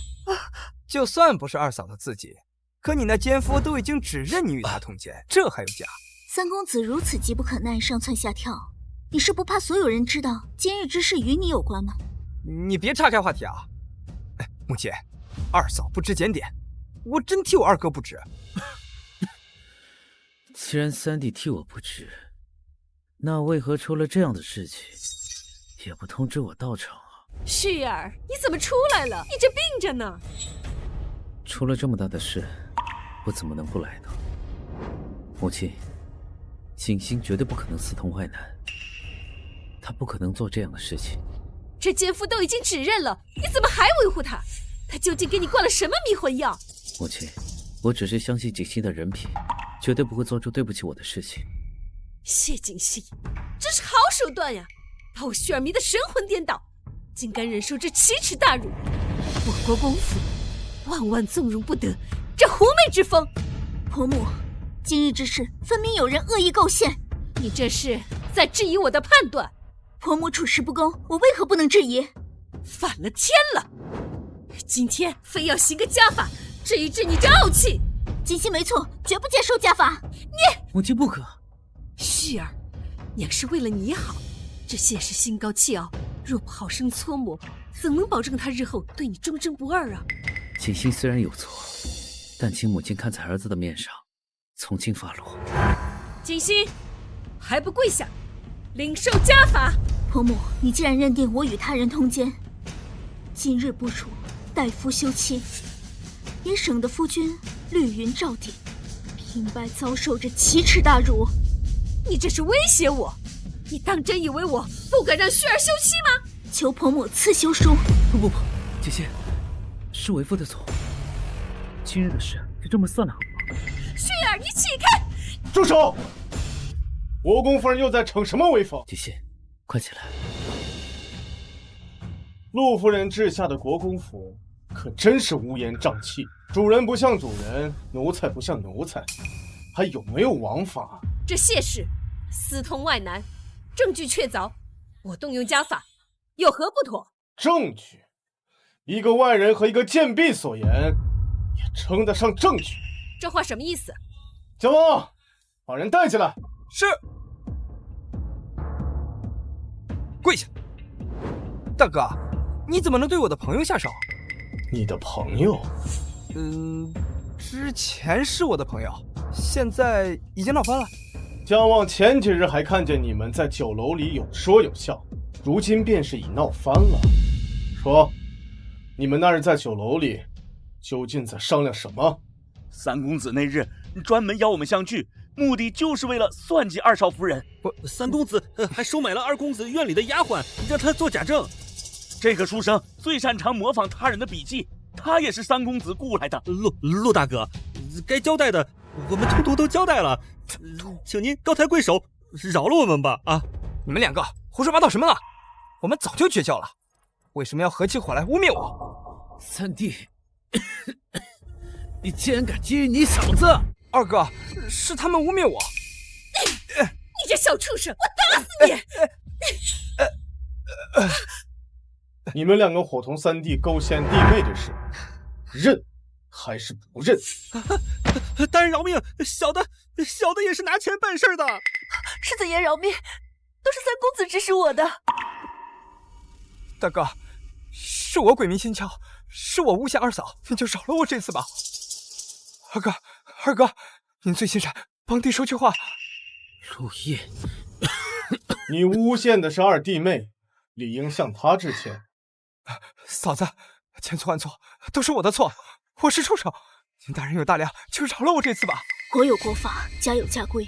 就算不是二嫂的自己，可你那奸夫都已经指认你与他通奸，这还有假？三公子如此急不可耐，上蹿下跳，你是不怕所有人知道今日之事与你有关吗？你别岔开话题啊！母亲，二嫂不知检点，我真替我二哥不值。既然三弟替我不值，那为何出了这样的事情也不通知我到场啊？旭儿，你怎么出来了？一直病着呢。出了这么大的事，我怎么能不来呢？母亲，锦心绝对不可能私通淮南，他不可能做这样的事情。这奸夫都已经指认了，你怎么还维护他？他究竟给你灌了什么迷魂药？母亲，我只是相信景熙的人品，绝对不会做出对不起我的事情。谢景熙，这是好手段呀，把我血儿迷得神魂颠倒，竟敢忍受这奇耻大辱！我国公府万万纵容不得这狐媚之风。婆母，今日之事分明有人恶意构陷，你这是在质疑我的判断。婆母处事不公，我为何不能质疑？反了天了！今天非要行个家法，治一治你这傲气。锦溪没错，绝不接受家法。母亲不可。旭儿，娘是为了你好。这谢氏心高气傲，若不好生搓磨，怎能保证他日后对你忠贞不二啊？景熙虽然有错，但请母亲看在儿子的面上，从轻发落。锦溪，还不跪下，领受家法！婆母，你既然认定我与他人通奸，今日不如代夫休妻，也省得夫君绿云罩顶，平白遭受这奇耻大辱。你这是威胁我？你当真以为我不敢让旭儿休妻吗？求婆母赐休书。不，姐姐，是为父的错。今日的事就这么算了好吗？旭儿，你起开！住手！国公夫人又在逞什么威风？姐姐，快起来！陆夫人治下的国公府可真是乌烟瘴气，主人不像主人，奴才不像奴才，还有没有王法？这谢氏私通外男，证据确凿，我动用家法，有何不妥？证据？一个外人和一个贱婢所言，也称得上证据？这话什么意思？小王，把人带进来。是。跪下！大哥，你怎么能对我的朋友下手？你的朋友？之前是我的朋友，现在已经闹翻了。姜望前几日还看见你们在酒楼里有说有笑，如今便是已闹翻了。说，你们那日在酒楼里究竟在商量什么？三公子那日专门邀我们相聚，目的就是为了算计二少夫人。三公子还收买了二公子院里的丫鬟，让他做假证。这个书生最擅长模仿他人的笔迹，他也是三公子雇来的。陆大哥，该交代的我们通通都交代了，请您高抬贵手，饶了我们吧！啊！你们两个胡说八道什么呢？我们早就绝交了，为什么要合起伙来污蔑我？三弟，你竟然敢觊觎你嫂子！二哥，是他们污蔑我。你这小畜生，我打死你！你们两个伙同三弟勾陷弟妹这事，认还是不认？大人饶命！小的也是拿钱办事的。世子爷饶命，都是三公子指使我的。大哥，是我鬼迷心窍，是我诬陷二嫂，你就饶了我这次吧。二哥，您最心善，帮弟说句话。陆叶，你诬陷的是二弟妹，理应向她致歉。嫂子，千错万错，都是我的错，我是畜生，您大人有大量，就饶了我这次吧。国有国法，家有家规，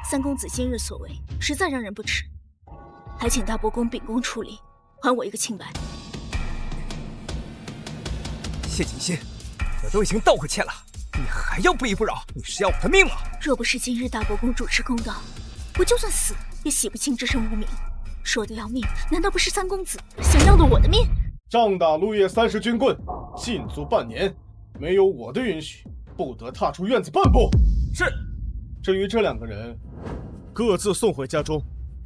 三公子今日所为，实在让人不齿，还请大伯公秉公处理，还我一个清白。谢锦心，我都已经道过歉了，你还要不依不饶，你是要我的命吗？若不是今日大伯公主持公道，我就算死也洗不清这身污名。说的要命，难道不是三公子想要了我的命？仗打陆叶30军棍，禁足半年，没有我的允许，不得踏出院子半步。是。至于这两个人，各自送回家中，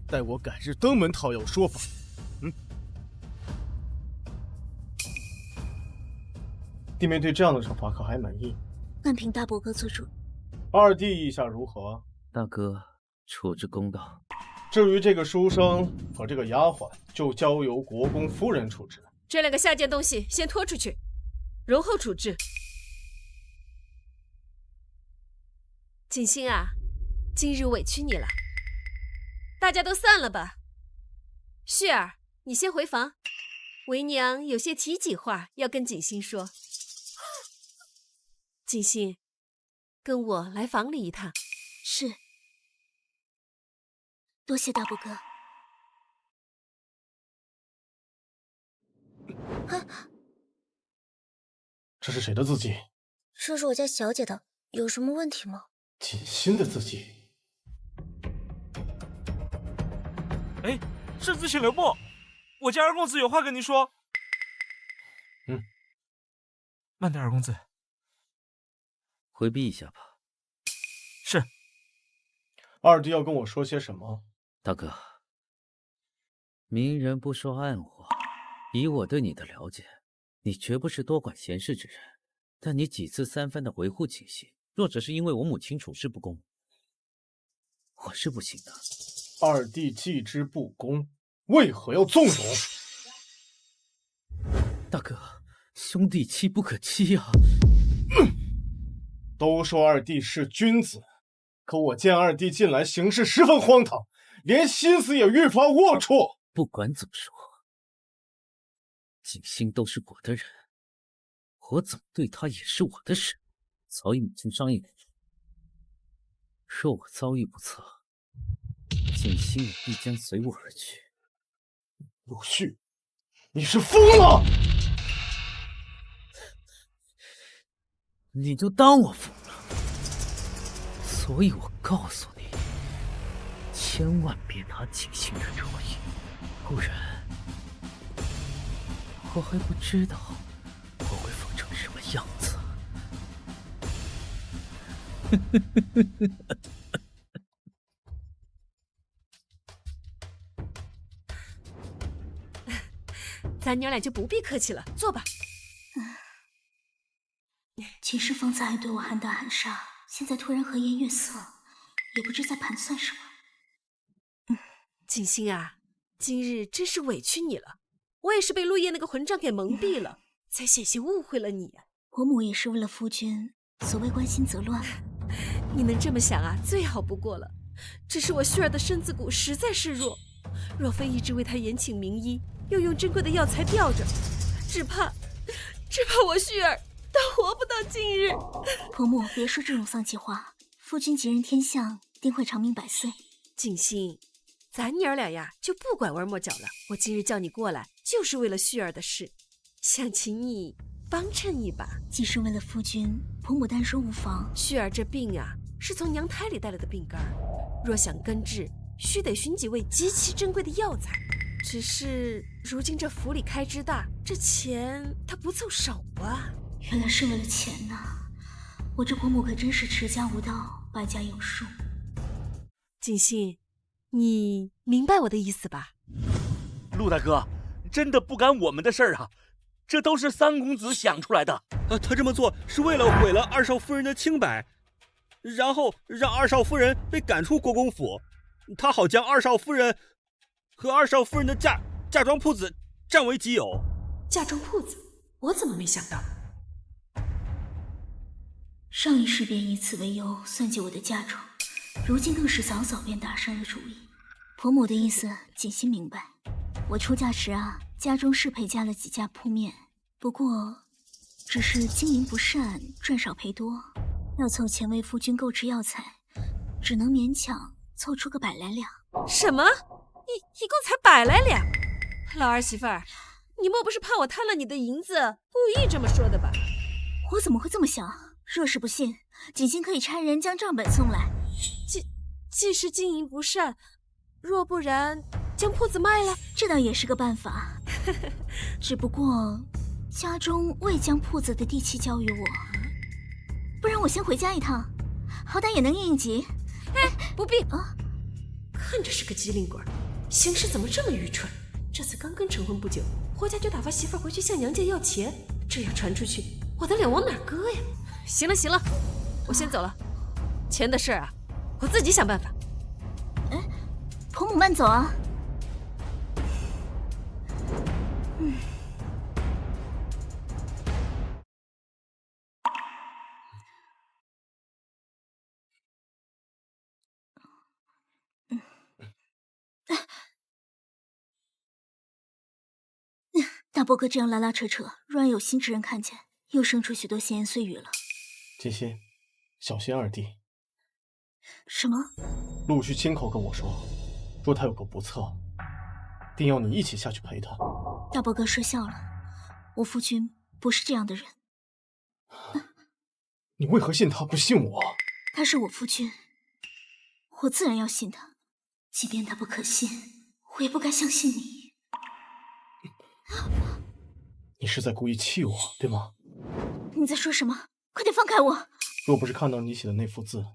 待我改日登门讨要说法。弟妹对这样的惩罚可还满意？但凭大伯哥做主。二弟意下如何？大哥处置公道。至于这个书生和这个丫鬟，就交由国公夫人处置。这两个下贱东西先拖出去，容后处置。锦心啊，今日委屈你了，大家都散了吧。旭儿，你先回房，为娘有些提己话要跟锦心说。锦心，跟我来房里一趟。是。多谢大伯哥。这是谁的字迹？这是我家小姐的，有什么问题吗？锦心的字迹。哎，世子请留步，我家二公子有话跟您说。慢点，二公子。回避一下吧。是。二弟要跟我说些什么？大哥，明人不说暗话。以我对你的了解，你绝不是多管闲事之人。但你几次三番的维护锦心，若只是因为我母亲处事不公，我是不行的。二弟既知不公，为何要纵容？大哥，兄弟妻不可欺啊！都说二弟是君子，可我见二弟近来行事十分荒唐，连心思也愈发龌龊。不管怎么说，锦心都是我的人，我怎么对他也是我的事，早与母亲商议过。若我遭遇不测，锦心也必将随我而去。陆续，你是疯了！你就当我疯了。所以我告诉你，千万别拿锦心的主意，不然我还不知道我会疯成什么样子。咱娘俩就不必客气了，坐吧。其实方才还对我喊打喊杀，现在突然和颜悦色，也不知在盘算什么。锦心啊，今日真是委屈你了，我也是被陆叶那个混账给蒙蔽了，才险些误会了你。婆母也是为了夫君，所谓关心则乱。你能这么想啊，最好不过了。只是我旭儿的身子骨实在是弱，若非一直为她延请名医，又用珍贵的药材吊着，只怕我旭儿都活不到今日。婆母别说这种丧气话，夫君吉人天相，定会长命百岁。锦心，咱娘俩呀就不拐弯抹角了。我今日叫你过来，就是为了旭儿的事，想请你帮衬一把。既是为了夫君，婆母单说无妨。旭儿这病啊，是从娘胎里带来的病根儿，若想根治，须得寻几味极其珍贵的药材。只是如今这府里开支大，这钱他不凑手啊。原来是为了钱呐！我这婆母可真是持家无道，败家有术。锦心，你明白我的意思吧？陆大哥，真的不干我们的事儿啊，这都是三公子想出来的。他这么做是为了毁了二少夫人的清白，然后让二少夫人被赶出国公府，他好将二少夫人和二少夫人的嫁妆铺子占为己有。嫁妆铺子，我怎么没想到？上一世便以此为由算计我的嫁妆，如今更是早早便打上了主意。婆母的意思，锦心明白。我出嫁时啊，家中是陪嫁了几家铺面，不过只是经营不善，赚少赔多，要凑钱为夫君购置药材，只能勉强凑出个100来两。什么？一共才100来两？老儿媳妇儿，你莫不是怕我贪了你的银子，故意这么说的吧？我怎么会这么想？若是不信，锦心可以差人将账本送来。既是经营不善，若不然将铺子卖了，这倒也是个办法。只不过家中未将铺子的地契交予我，不然我先回家一趟，好歹也能应急。哎，不必啊！看着是个机灵鬼，行事怎么这么愚蠢？这次刚跟成婚不久，霍家就打发媳妇回去向娘家要钱，这要传出去，我的脸往哪搁呀？行了，我先走了。钱的事啊，我自己想办法。哎，婆母慢走啊。大伯哥这样拉拉扯扯，若然有心之人看见，又生出许多闲言碎语了。锦心，小心二弟。什么？陆续亲口跟我说，若他有个不测，定要你一起下去陪他。大伯哥说笑了，我夫君不是这样的人。你为何信他不信我？他是我夫君，我自然要信他，即便他不可信，我也不该相信你。你是在故意气我，对吗？你在说什么？快点放开我！若不是看到你写的那幅字，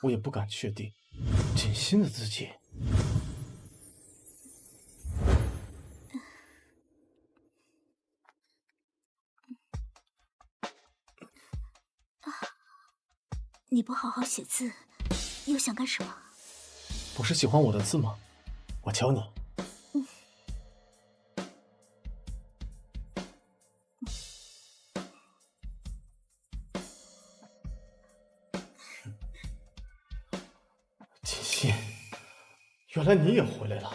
我也不敢确定锦心的字迹。你不好好写字，又想干什么？不是喜欢我的字吗？我教你。锦心，原来你也回来了。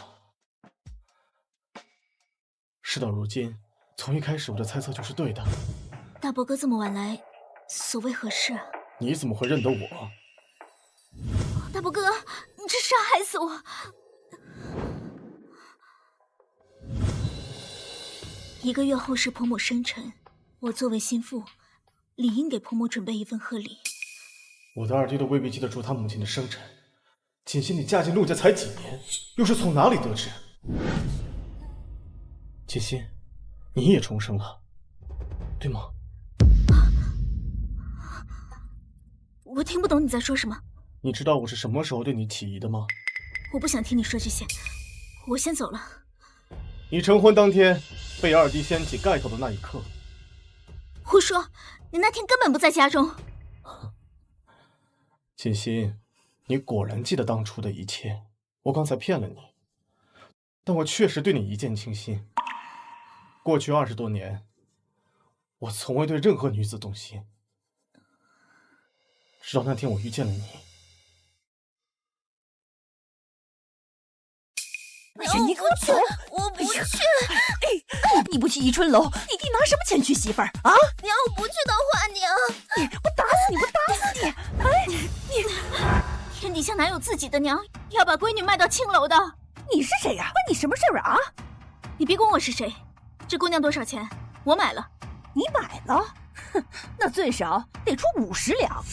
事到如今，从一开始我的猜测就是对的。大伯哥这么晚来，所谓何事啊？你怎么会认得我？大伯哥，你这是要害死我！1个月后是婆母生辰，我作为心腹，理应给婆母准备一份贺礼。我的二弟都未必记得住他母亲的生辰。锦心，你嫁进陆家才几年，又是从哪里得知？锦心，你也重生了，对吗？我听不懂你在说什么。你知道我是什么时候对你起疑的吗？我不想听你说这些，我先走了。你成婚当天被二弟掀起盖头的那一刻。胡说！你那天根本不在家中。锦心，你果然记得当初的一切。我刚才骗了你，但我确实对你一见倾心。过去20多年，我从未对任何女子动心。直到那天我遇见了你。哎呀，你给我走！我不去！你不去宜春楼，你弟拿什么钱娶媳妇儿啊？娘，我不去当花娘！我打死你！我打死你！哎，你天底下哪有自己的娘要把闺女卖到青楼的？你是谁呀？关你什么事儿啊？你别管我是谁，这姑娘多少钱？我买了。你买了？哼，那最少得出50两。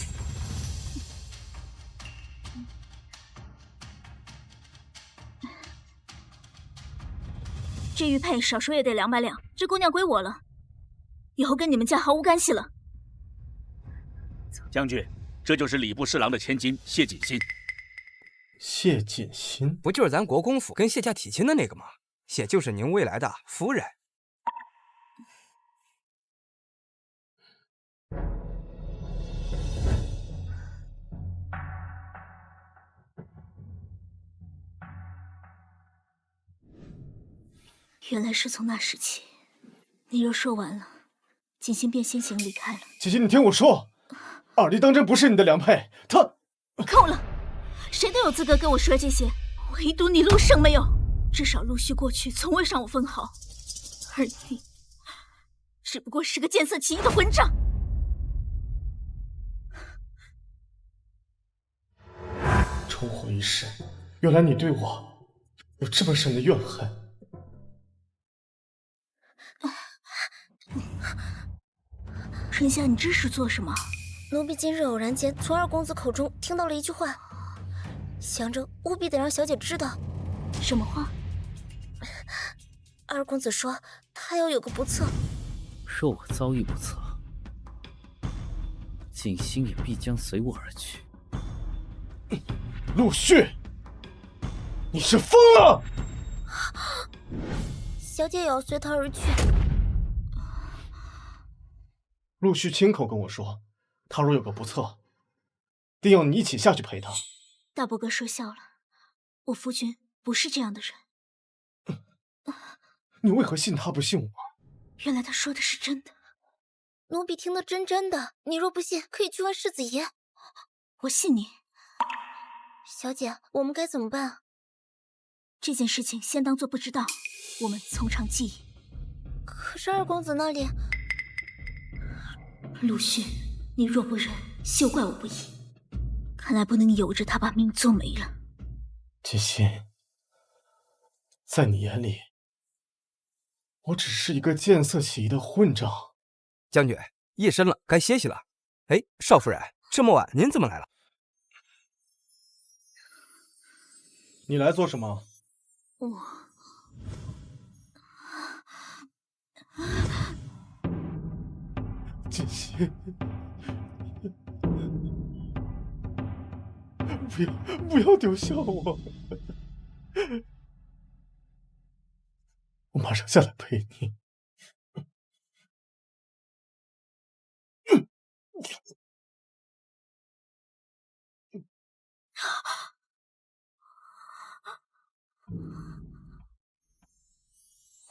这玉佩少说也得200两，这姑娘归我了，以后跟你们家毫无干系了。将军，这就是礼部侍郎的千金谢锦心。谢锦心不就是咱国公府跟谢家提亲的那个吗？也就是您未来的夫人。原来是从那时起。你若说完了，锦心便先行离开了。姐姐，你听我说，二弟当真不是你的良配，他……够了，谁都有资格跟我说这些，唯独你陆胜没有。至少陆续过去从未伤我分毫，而你只不过是个见色起意的混账。重活一世，原来你对我有这么深的怨恨。春夏，你这是做什么？奴婢今日偶然间从二公子口中听到了一句话，想着务必得让小姐知道。什么话？二公子说他要有个不测。若我遭遇不测，锦心也必将随我而去。陆续，你是疯了！小姐也要随他而去。陆续亲口跟我说，他若有个不测，定要你一起下去陪他。大伯哥说笑了，我夫君不是这样的人。你为何信他不信我？原来他说的是真的。奴婢听得真的，你若不信，可以去问世子爷。我信你。小姐，我们该怎么办啊？这件事情先当作不知道，我们从长计议。可是二公子那里……陆续，你若不忍，休怪我不义。看来不能由着他把命做没了。锦心，在你眼里，我只是一个见色起意的混账。将军，夜深了，该歇息了。哎，少夫人，这么晚您怎么来了？你来做什么？锦溪，不要丢下我！我马上下来陪你。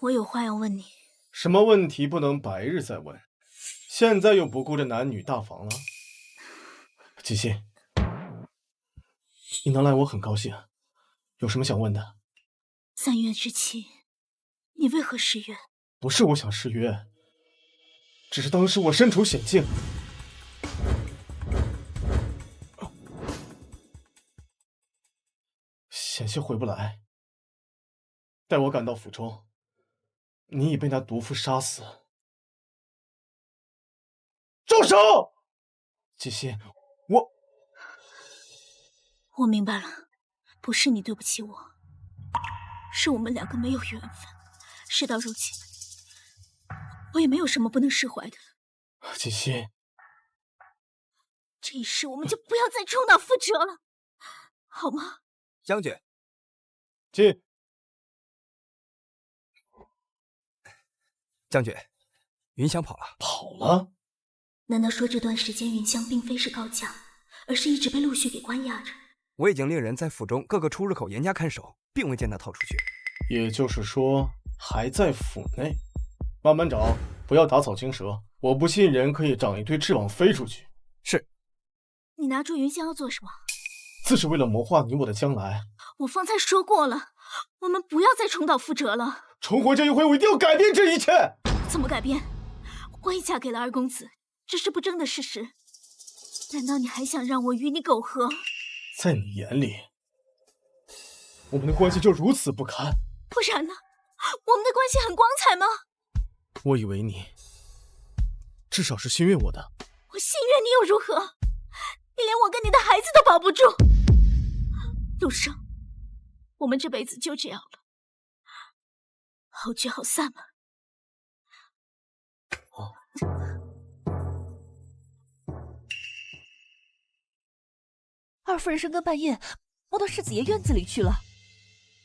我有话要问你。什么问题不能白日再问？现在又不顾着男女大防了？锦溪，你能来我很高兴。有什么想问的？3月之期，你为何失约？不是我想失约，只是当时我身处险境。险些回不来。待我赶到府中，你已被那毒妇杀死。住手！锦溪，我明白了，不是你对不起我，是我们2个没有缘分。事到如今，我也没有什么不能释怀的了。锦溪，这一世我们就不要再重蹈覆辙了，好吗？将军，进。将军，云香跑了。跑了？难道说这段时间云香并非是高价，而是一直被陆续给关押着？我已经令人在府中各个出入口严加看守，并未见他逃出去。也就是说，还在府内。慢慢找，不要打草惊蛇。我不信人可以长一对翅膀飞出去。是。你拿住云香要做什么？自是为了谋划你我的将来。我方才说过了，我们不要再重蹈覆辙了。重回这一回，我一定要改变这一切。怎么改变？我已嫁给了2公子，这是不争的事实。难道你还想让我与你苟合？在你眼里，我们的关系就如此不堪？不然呢？我们的关系很光彩吗？我以为你至少是心悦我的。我心悦你又如何？你连我跟你的孩子都保不住。陆生，我们这辈子就这样了，好聚好散吧。二夫人深更半夜摸到世子爷院子里去了。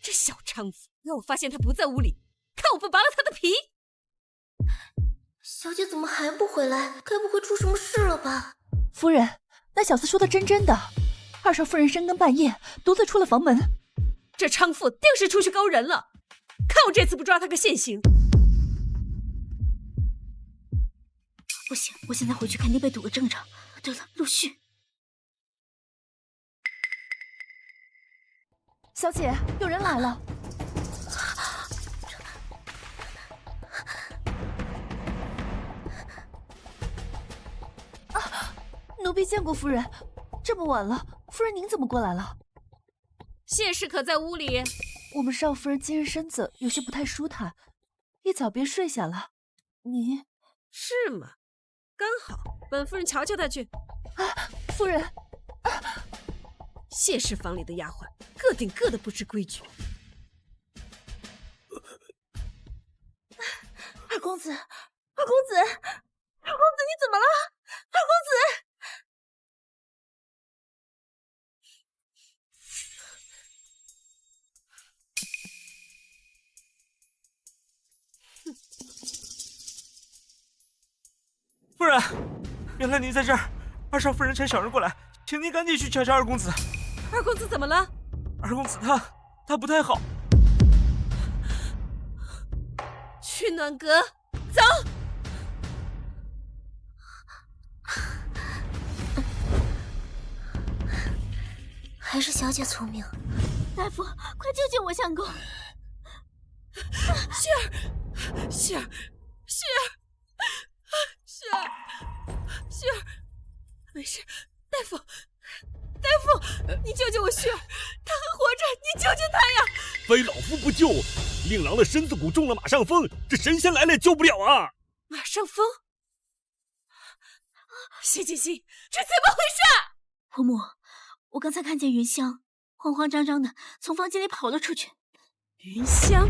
这小娼妇，让我发现她不在屋里，看我不拔了她的皮！小姐怎么还不回来？该不会出什么事了吧？夫人，那小厮说的真的。二少夫人深更半夜独自出了房门，这娼妇定是出去勾人了。看我这次不抓她个现行！不行，我现在回去肯定被堵个正着。对了，陆续。小姐，有人来了。奴婢见过夫人，这么晚了，夫人您怎么过来了？谢氏可在屋里？我们少夫人今日身子有些不太舒坦，一早便睡下了。您是吗？刚好，本夫人瞧瞧她去。夫人，谢氏房里的丫鬟个顶个的不知规矩。二公子，二公子，二公子，你怎么了？二公子！夫人，原来您在这儿。二少夫人差小人过来，请您赶紧去瞧瞧二公子。二公子怎么了？二公子他不太好。去暖阁，走。还是小姐聪明。大夫，快救救我相公！希儿，希儿，希儿，希儿，希儿，没事，大夫，大夫，你救救我旭儿，他还活着，你救救他呀！非老夫不救，令郎的身子骨中了马上风，这神仙来了也救不了啊！马上风？谢锦溪，这怎么回事？婆母，我刚才看见云香慌慌张张的从房间里跑了出去。云香，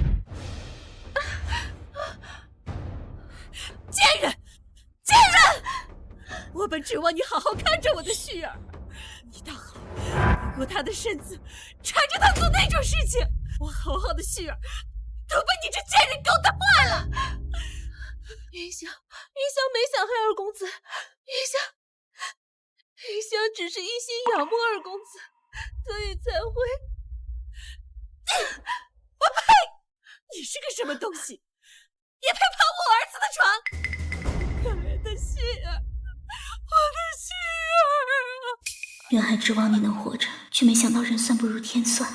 贱人，贱人！我本指望你好好看着我的旭儿，你倒好，不顾她的身子，缠着她做那种事情，我好好的旭儿都被你这贱人勾搭坏了。云香没想害二公子，云香只是一心仰慕二公子，所以才会……我呸！你是个什么东西，也配爬我儿子的床？可怜的旭儿，我的旭儿啊！原还指望你能活着，却没想到人算不如天算，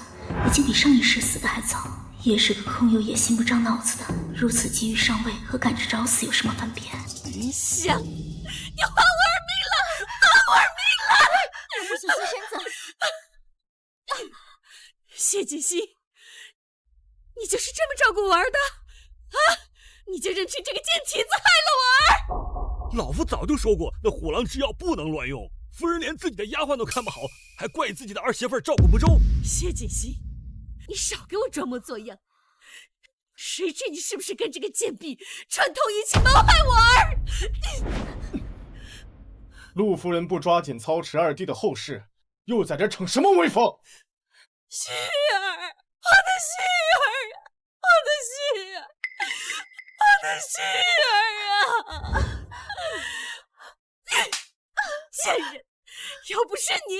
已经比上一世死的还早。也是个空有野心不长脑子的，如此急于上位和赶着找死有什么分别？云香，你还我儿命了，还我儿命了！不小心身子。谢锦溪，你就是这么照顾我儿的啊？你就任凭这个贱蹄子害了我儿！老夫早就说过，那虎狼之药不能乱用。夫人连自己的丫鬟都看不好，还怪自己的儿媳妇照顾不周。谢锦溪，你少给我装模作样！谁知你是不是跟这个贱婢串通一气谋害我儿？陆夫人不抓紧操持二弟的后事，又在这逞什么威风？旭儿，我的旭儿，我的旭儿，我的旭儿啊！贱人，要不是你，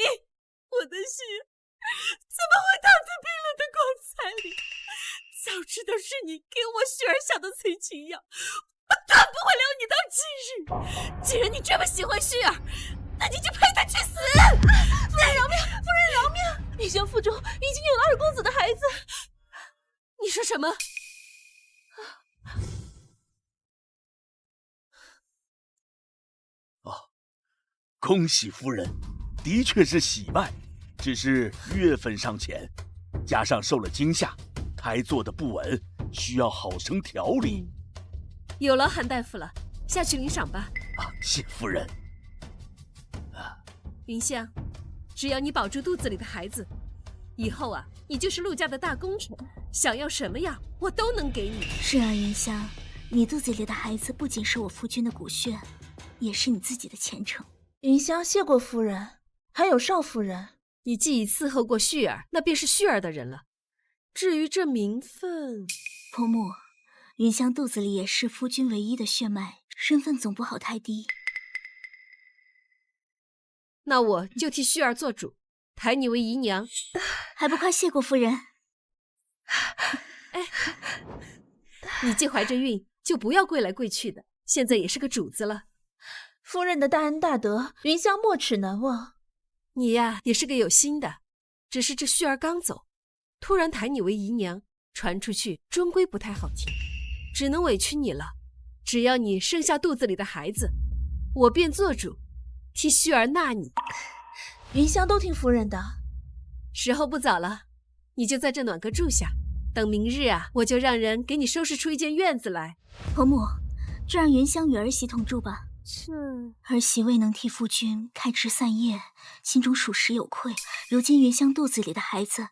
我的旭儿怎么会躺在冰冷的棺材里？早知道是你给我旭儿下的催情药，我断不会留你到今日。既然你这么喜欢旭儿，那你就陪他去死！夫人饶命！夫人饶命！云香腹中已经有了二公子的孩子。你说什么？恭喜夫人，的确是喜脉，只是月份尚浅，加上受了惊吓，胎坐得不稳，需要好生调理。有劳韩大夫了，下去领赏吧。谢夫人。云香，只要你保住肚子里的孩子，以后你就是陆家的大功臣，想要什么药我都能给你。是啊，云香，你肚子里的孩子不仅是我夫君的骨血，也是你自己的前程。云香谢过夫人，还有少夫人。你既已伺候过旭儿，那便是旭儿的人了。至于这名分，婆母，云香肚子里也是夫君唯一的血脉，身份总不好太低。那我就替旭儿做主，抬你为姨娘。还不快谢过夫人？你既怀着孕，就不要跪来跪去的，现在也是个主子了。夫人的大恩大德，云香没齿难忘。你呀，也是个有心的，只是这旭儿刚走，突然抬你为姨娘，传出去终归不太好听，只能委屈你了。只要你生下肚子里的孩子，我便做主，替旭儿纳你。云香都听夫人的。时候不早了，你就在这暖阁住下，等明日我就让人给你收拾出一间院子来。婆母，就让云香与儿媳同住吧。儿媳未能替夫君开枝散叶，心中属实有愧。如今云香肚子里的孩子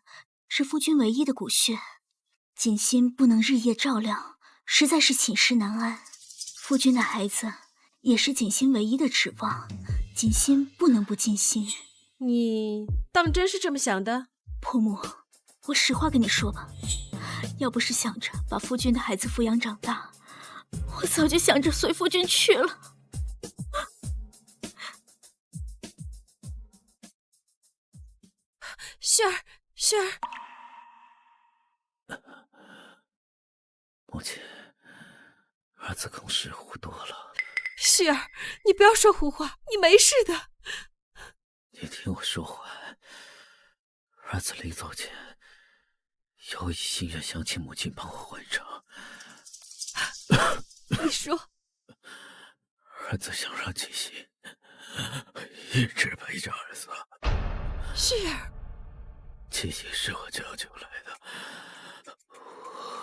是夫君唯一的骨血，锦心不能日夜照料，实在是寝食难安。夫君的孩子也是锦心唯一的指望，锦心不能不尽心。你当真是这么想的？婆母，我实话跟你说吧，要不是想着把夫君的孩子抚养长大，我早就想着随夫君去了。旭儿，旭儿，母亲，儿子更是糊涂了。旭儿，你不要说胡话，你没事的。你听我说完，儿子临走前有一心愿想请母亲帮我完成。你说，儿子想让锦溪一直陪着儿子。旭儿，七夕是我叫救来的，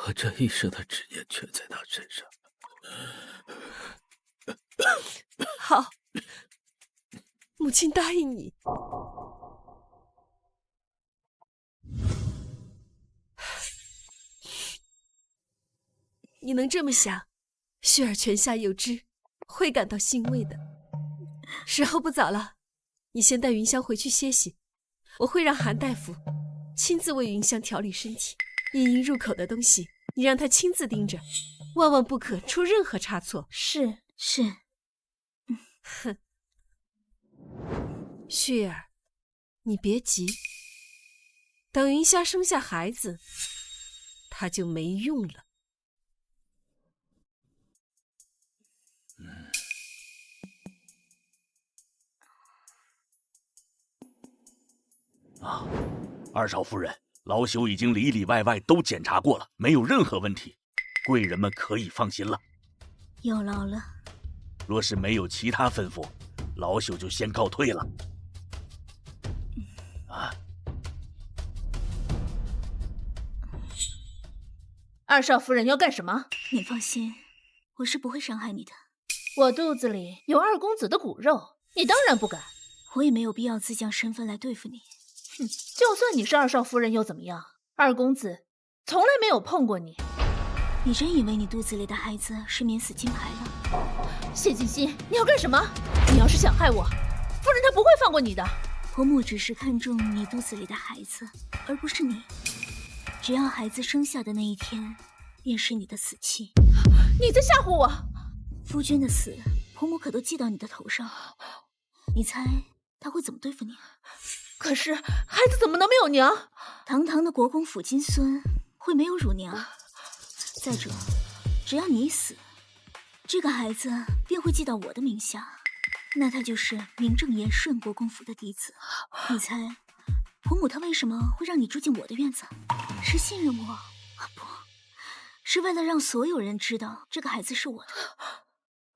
我这一生的执念全在他身上。好，母亲答应你。你能这么想，旭儿泉下有知，会感到欣慰的。时候不早了，你先带云香回去歇息，我会让韩大夫亲自为云香调理身体。夜莺入口的东西，你让他亲自盯着，万万不可出任何差错。是。哼，旭儿，你别急，等云香生下孩子，她就没用了。啊，二少夫人，老朽已经里里外外都检查过了，没有任何问题，贵人们可以放心了。有劳了。若是没有其他吩咐，老朽就先告退了。啊，二少夫人要干什么？你放心，我是不会伤害你的。我肚子里有二公子的骨肉，你当然不敢。我也没有必要自降身份来对付你。哼，就算你是二少夫人又怎么样？二公子从来没有碰过你。你真以为你肚子里的孩子是免死金牌了？谢锦溪，你要干什么？你要是想害我，夫人她不会放过你的。婆母只是看中你肚子里的孩子，而不是你。只要孩子生下的那一天，便是你的死期。你在吓唬我！夫君的死，婆母可都记到你的头上。你猜他会怎么对付你？可是孩子怎么能没有娘？堂堂的国公府金孙会没有乳娘？再者，只要你一死，这个孩子便会记到我的名下，那他就是名正言顺国公府的嫡子。你猜，婆母她为什么会让你住进我的院子？是信任我？不，是为了让所有人知道这个孩子是我的。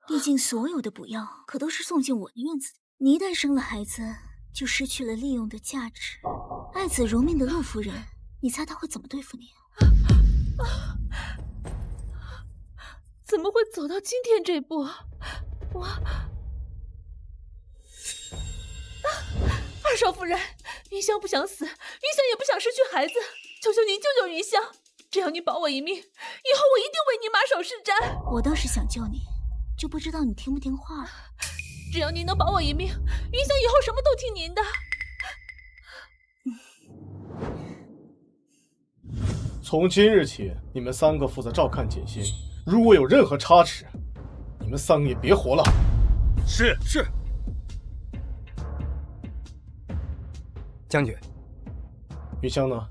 毕竟所有的补药可都是送进我的院子里，你一旦生了孩子，就失去了利用的价值。爱子如命的陆夫人，你猜她会怎么对付你？怎么会走到今天这步？二少夫人，云香不想死，云香也不想失去孩子，求求您救救云香！只要你保我一命，以后我一定为你马首是瞻。我倒是想救你，就不知道你听不听话了。只要您能保我一命，云香以后什么都听您的。从今日起，你们三个负责照看锦溪，如果有任何差池，你们三个也别活了。是。将军，云香呢？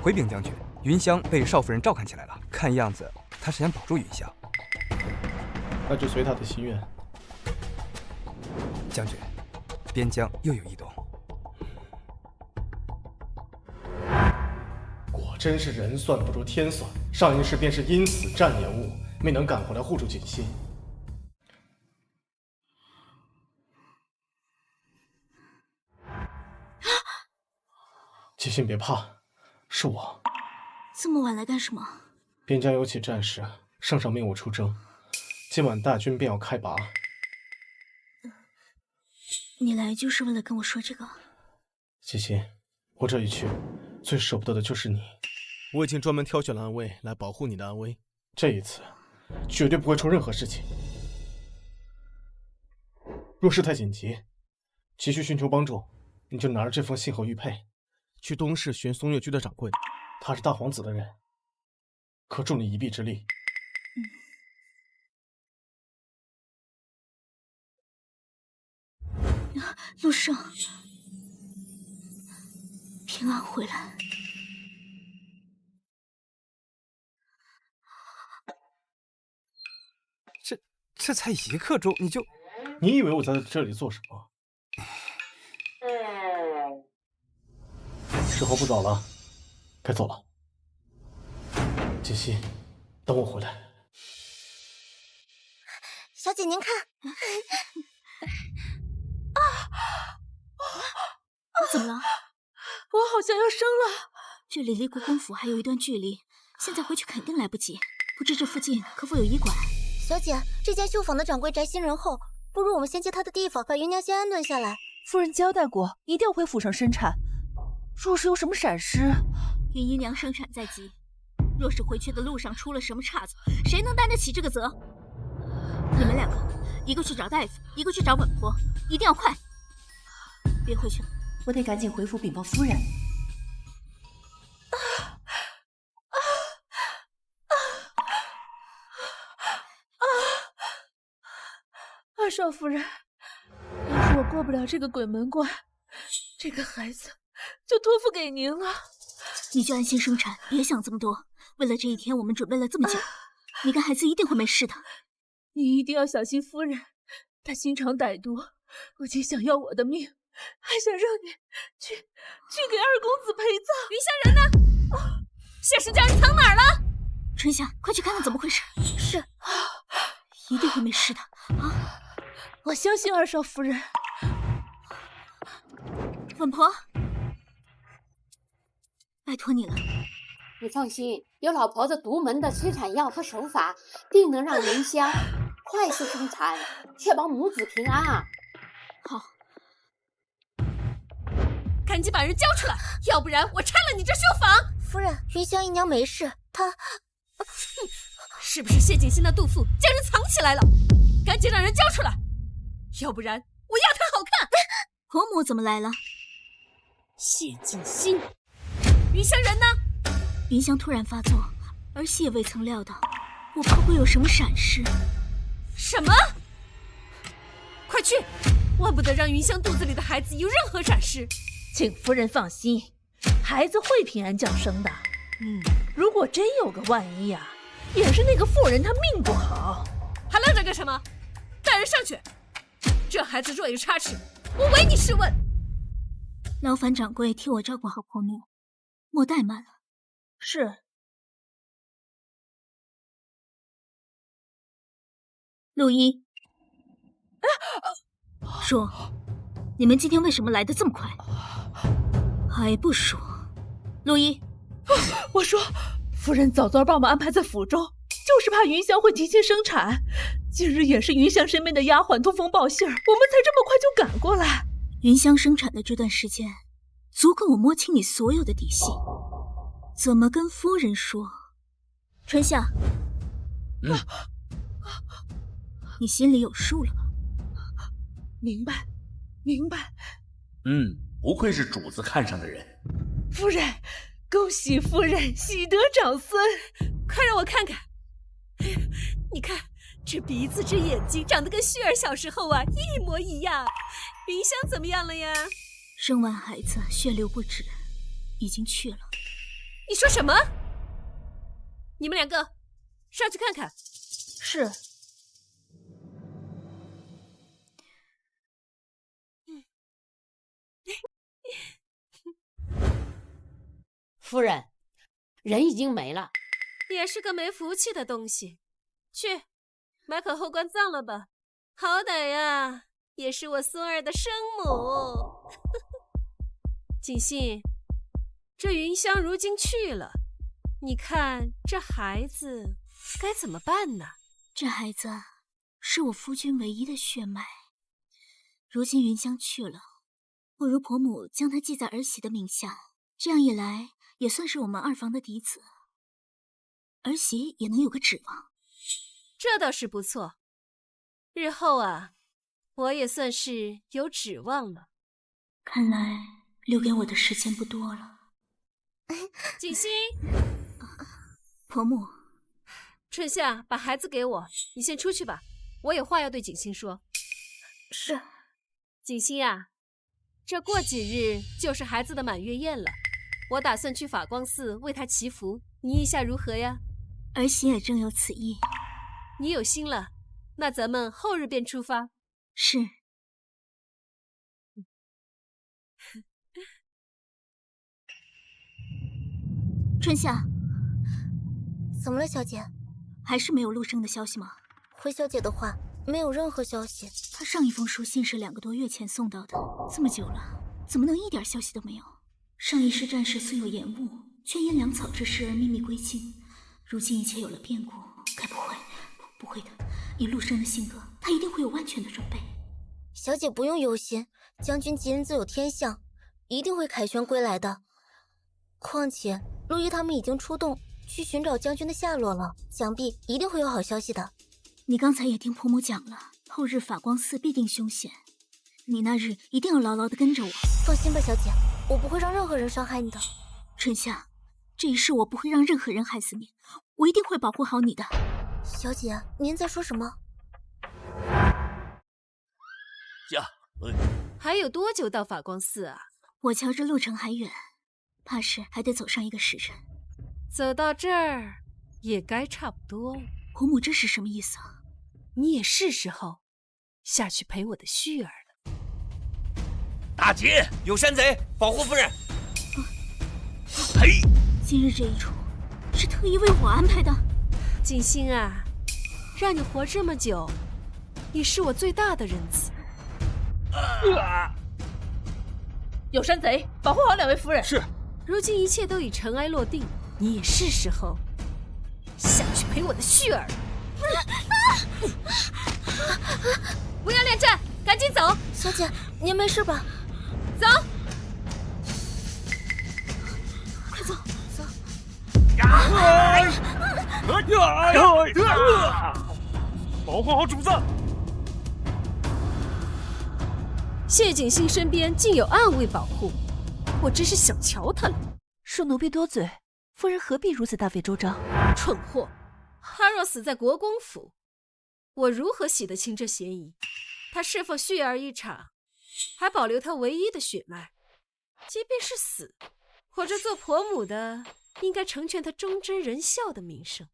回禀将军，云香被少夫人照看起来了，看样子她是想保住云香。那就随他的心愿。将军，边疆又有异动。果真是人算不如天算，上一世便是因此战延误，没能赶回来护住锦溪。锦溪别怕，是我。这么晚来干什么？边疆有起战事，圣上命我出征，今晚大军便要开拔。你来就是为了跟我说这个？锦溪，我这一去，最舍不得的就是你。我已经专门挑选了暗卫来保护你的安危，这一次绝对不会出任何事情。若事态紧急，急需寻求帮助，你就拿着这封信和玉佩，去东市寻松月居的掌柜，他是大皇子的人，可助你一臂之力。陆胜，平安回来。这才一刻钟，你就……你以为我在这里做什么？时候不早了，该走了。锦溪，等我回来。小姐您看，怎么了？我好像要生了。这里离国公府还有一段距离，现在回去肯定来不及。不知这附近可否有医馆？小姐，这间绣坊的掌柜宅心仁厚，不如我们先借他的地方，把芸娘先安顿下来。夫人交代过，一定要回府上生产。若是有什么闪失，芸姨娘生产在即，若是回去的路上出了什么差错，谁能担得起这个责？你们两个，一个去找大夫，一个去找稳婆，一定要快，别回去了。我得赶紧回府禀报夫人。二少夫人，要是我过不了这个鬼门关，这个孩子就托付给您了。你就安心生产，别想这么多。为了这一天，我们准备了这么久，你跟孩子一定会没事的。你一定要小心夫人，她心肠歹毒，不仅想要我的命，还想让你去给二公子陪葬。云香人呢？谢氏家人藏哪儿了？春夏，快去看看怎么回事。是，一定会没事的啊！我相信二少夫人。稳婆，拜托你了。你放心，有老婆子独门的催产药和手法，定能让云香快速生产，确保母子平安啊！好，赶紧把人交出来，要不然我拆了你这绣坊！夫人，芸香姨娘没事，她……是不是谢景新的杜甫将人藏起来了？赶紧让人交出来，要不然我要他好看！婆母怎么来了？谢景新，云香人呢？云香突然发作，儿媳也未曾料到，我怕会有什么闪失。什么？快去！万不得让云香肚子里的孩子有任何闪失。请夫人放心，孩子会平安降生的。如果真有个万一啊，也是那个妇人她命不好。还愣着干什么？带人上去！这孩子若有差池，我唯你是问。劳烦掌柜替我照顾好婆母，莫怠慢了。是。陆一，说，你们今天为什么来得这么快？还不说。陆一，我说，夫人早早把我们安排在府中，就是怕云香会提前生产。今日也是云香身边的丫鬟通风报信儿，我们才这么快就赶过来。云香生产的这段时间，足够我摸清你所有的底细。怎么跟夫人说？春夏，你心里有数了吧？明白。不愧是主子看上的人。夫人，恭喜夫人喜得长孙，快让我看看。你看这鼻子这眼睛长得跟旭儿小时候啊一模一样。云香怎么样了呀？生完孩子血流不止，已经去了。你说什么？你们两个上去看看。是。夫人，人已经没了。也是个没福气的东西。去，买口后棺葬了吧。好歹呀，也是我孙儿的生母。锦信，这云香如今去了，你看这孩子该怎么办呢？这孩子是我夫君唯一的血脉，如今云香去了，不如婆母将她记在儿媳的名下，这样一来也算是我们二房的嫡子，儿媳也能有个指望。这倒是不错，日后啊，我也算是有指望了。看来留给我的时间不多了。锦心，婆母，春夏，把孩子给我，你先出去吧，我有话要对锦心说。是。锦心啊，这过几日就是孩子的满月宴了，我打算去法光寺为他祈福，你意下如何呀？儿媳也正有此意。你有心了，那咱们后日便出发。是。春夏，怎么了，小姐？还是没有陆生的消息吗？回小姐的话，没有任何消息。他上一封书信是2个多月前送到的，这么久了，怎么能一点消息都没有？上一世战事虽有延误，却因粮草之事而秘密归晋。如今一切有了变故，该不会的。以陆生的性格，他一定会有万全的准备。小姐不用忧心，将军吉人自有天相，一定会凯旋归来的。况且陆毅他们已经出动去寻找将军的下落了，想必一定会有好消息的。你刚才也听婆母讲了，后日法光寺必定凶险，你那日一定要牢牢地跟着我。放心吧，小姐，我不会让任何人伤害你的。春夏，这一世我不会让任何人害死你，我一定会保护好你的。小姐，您在说什么？还有多久到法光寺啊？我瞧这路程还远，怕是还得走上1个时辰。走到这儿也该差不多了。婆母这是什么意思啊？你也是时候下去陪我的旭儿了。大姐，有山贼，保护夫人。嘿，今日这一出是特意为我安排的。锦心啊，让你活这么久，你是我最大的仁慈。有山贼，保护好2位夫人。是。如今一切都已尘埃落定，你也是时候下去陪我的旭儿。不要恋战，赶紧走。小姐，您没事吧？走。快走。走。保护好主子。谢景星身边竟有暗卫保护，我真是小瞧他了。恕奴婢多嘴，夫人何必如此大费周章？蠢货，他若死在国公府，我如何洗得清这嫌疑？他侍奉旭儿一场，还保留他唯一的血脉。即便是死，我这做婆母的应该成全他忠贞仁孝的名声。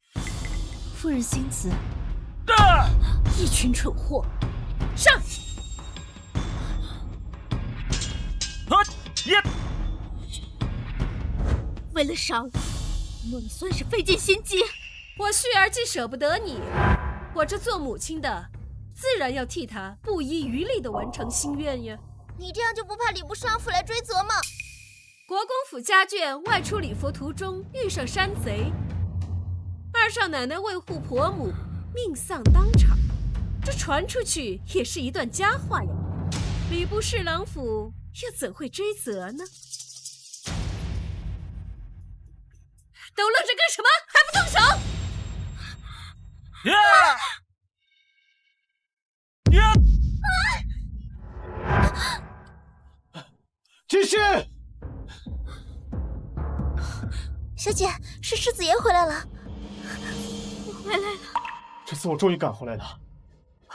夫人心慈。一群蠢货，上！为了杀我，诺你算是费尽心机。我旭儿既舍不得你，我这做母亲的自然要替她不遗余力地完成心愿呀。你这样就不怕礼部侍郎府来追责吗？国公府家眷外出礼佛途中遇上山贼，二少奶奶为护婆母命丧当场，这传出去也是一段佳话呀。礼部侍郎府又怎会追责呢？都愣着干什么？还不动手！继续！小姐，是世子爷回来了。我回来了。这次我终于赶回来了。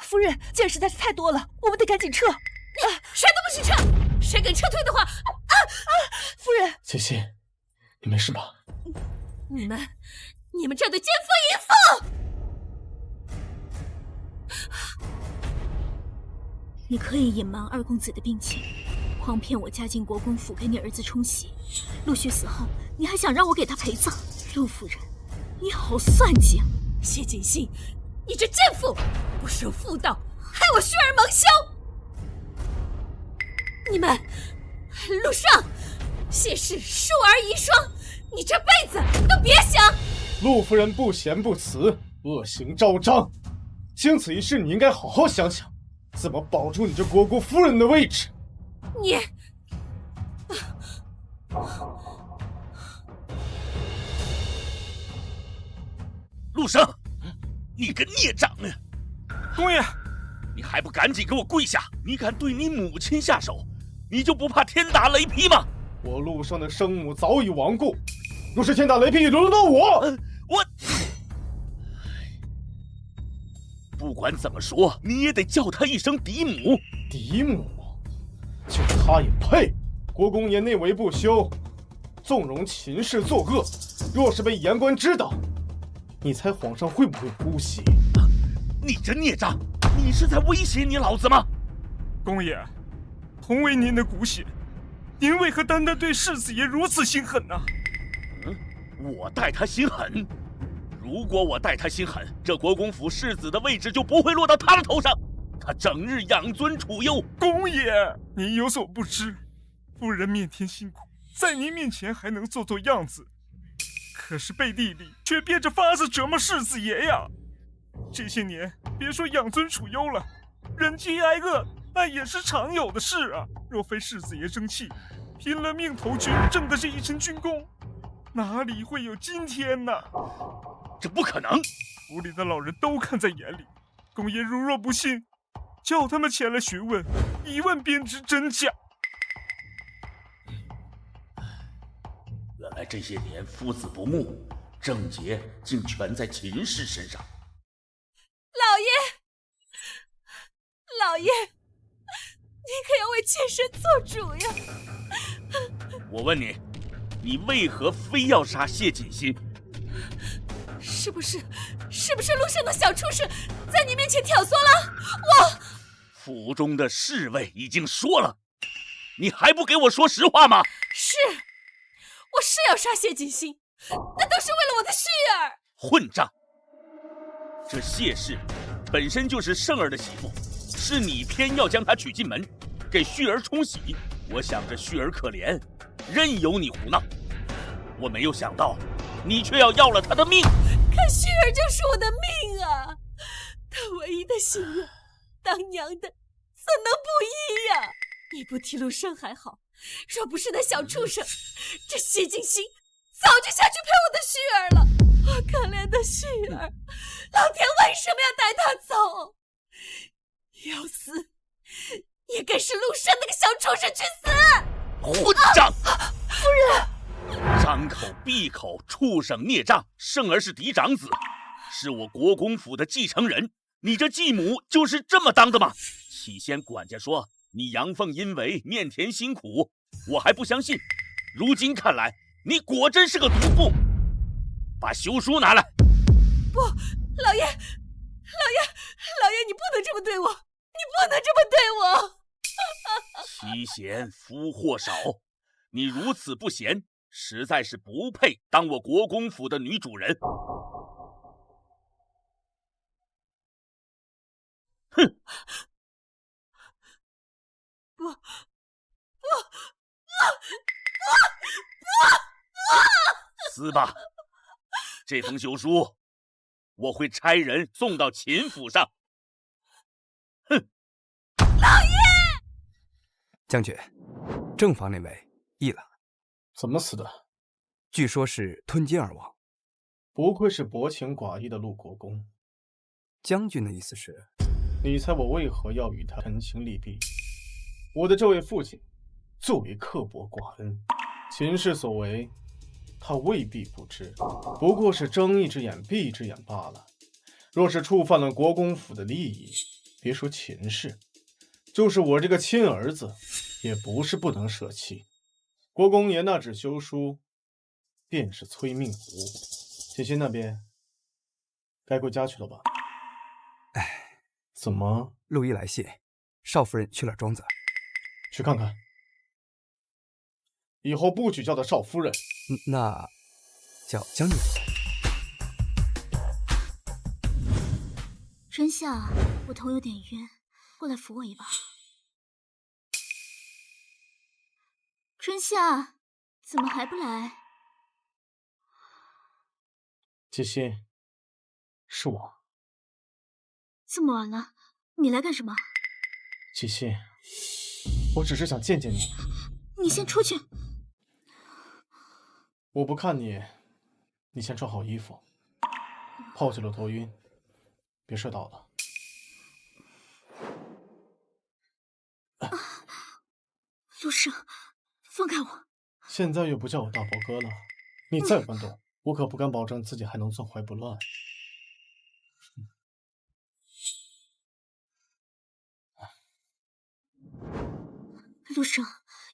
夫人，剑实在是太多了，我们得赶紧撤。谁都不许撤！谁敢撤退的话，夫人。锦溪，你没事吧？你们这对奸夫淫妇！你刻意隐瞒2公子的病情，诓骗我嫁进国公府给你儿子冲喜。陆续死后，你还想让我给他陪葬。陆夫人，你好算计啊！谢锦心，你这贱妇，不守妇道，害我旭儿蒙羞！你们，陆上，谢氏恕儿遗孀，你这辈子都别想！陆夫人不贤不慈，恶行昭彰，经此一事，你应该好好想想，怎么保住你这国公夫人的位置。你，陆生，你个孽障啊！公爷，你还不赶紧给我跪下！你敢对你母亲下手，你就不怕天打雷劈吗？我陆生的生母早已亡故，若是天打雷劈，也轮得到我。我不管怎么说，你也得叫她一声嫡母。嫡母，就她也配？国公爷内为不修，纵容秦氏作恶，若是被言官知道，你猜皇上会不会姑息？你这孽障，你是在威胁你老子吗？公爷，同为您的骨血，您为何单单对世子爷如此心狠呢？我待他心狠？如果我待他心狠，这国公府世子的位置就不会落到他的头上。他整日养尊处优。公爷，您有所不知，夫人面天辛苦，在您面前还能做做样子，可是背地里却变着法子折磨世子爷呀！这些年，别说养尊处优了，忍饥挨饿那也是常有的事啊。若非世子爷争气，拼了命投军，挣的这一身军功，哪里会有今天呢？这不可能！府里的老人都看在眼里，公爷如若不信，叫他们前来询问，一问便知真假。原来这些年夫子不睦，症结竟全在秦氏身上。老爷，你可要为妾身做主呀！我问你，你为何非要杀谢锦心？是不是陆胜的小畜生在你面前挑唆了我？府中的侍卫已经说了，你还不给我说实话吗？我是要杀谢锦心，那都是为了我的旭儿。混账！这谢氏本身就是胜儿的媳妇，是你偏要将她娶进门，给旭儿冲喜。我想着旭儿可怜，任由你胡闹。我没有想到，你却要了她的命。可旭儿就是我的命啊！她唯一的心愿，当娘的怎能不依呀？你不提陆胜还好，若不是那小畜生，这谢锦心早就下去陪我的旭儿了。我可怜的旭儿，老天为什么要带她走？要死也该是陆胜那个小畜生去死！混账！夫人。张口闭口畜生孽障，胜儿是嫡长子，是我国公府的继承人，你这继母就是这么当的吗？起先管家说你阳奉阴违，面甜心苦，我还不相信，如今看来你果真是个毒妇。把休书拿来。不，老爷，你不能这么对我，你不能这么对我。妻贤夫祸少，你如此不贤，实在是不配当我国公府的女主人。哼！不！撕吧！这封休书，我会差人送到秦府上。哼！老爷！将军，正房那位缢了。怎么死的？据说是吞金而亡。不愧是薄情寡义的陆国公。将军的意思是？你猜我为何要与他陈情利弊？我的这位父亲最为刻薄寡恩，秦氏所为，他未必不知，不过是睁一只眼闭一只眼罢了。若是触犯了国公府的利益，别说秦氏，就是我这个亲儿子，也不是不能舍弃。国公爷那纸休书，便是催命符。锦心那边，该归家去了吧？哎，怎么？陆毅来信，少夫人去了庄子。去看看。以后不许叫她少夫人。那叫将军。春夏，我头有点晕，过来扶我一把。春夏，怎么还不来？锦心，是我。这么晚了，你来干什么？锦心，我只是想见见你。你先出去。我不看你，你先穿好衣服。泡酒了头晕，别摔倒了。陆胜，放开我！现在又不叫我大伯哥了，你再乱动，我可不敢保证自己还能坐怀不乱。陆胜，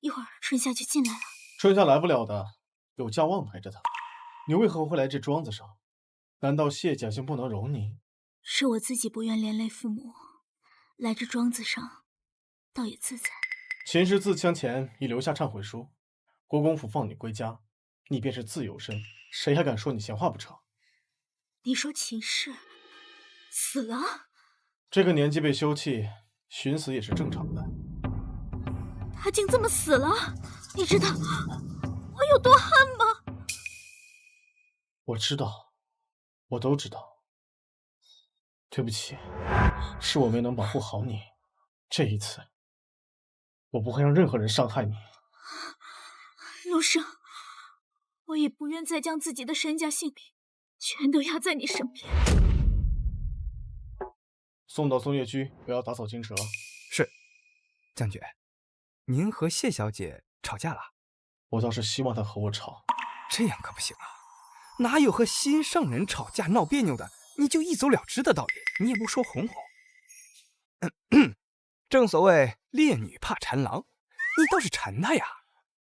一会儿春夏就进来了。春夏来不了的，有家旺陪着他。你为何会来这庄子上？难道谢家就不能容你？是我自己不愿连累父母，来这庄子上，倒也自在。秦氏自枪前已留下忏悔书，国公府放你归家，你便是自由身，谁还敢说你闲话不成？你说秦氏死了？这个年纪被休弃，寻死也是正常的。他竟这么死了？你知道我有多悍吗？我知道，我都知道。对不起，是我没能保护好你。这一次，我不会让任何人伤害你。陆生，我也不愿再将自己的身家性命全都压在你身边。送到松月居，不要打草惊蛇。是，将军，您和谢小姐吵架了？我倒是希望她和我吵。这样可不行啊！哪有和心上人吵架闹别扭的，你就一走了之的道理？你也不说哄哄。正所谓烈女怕缠郎，你倒是缠她呀！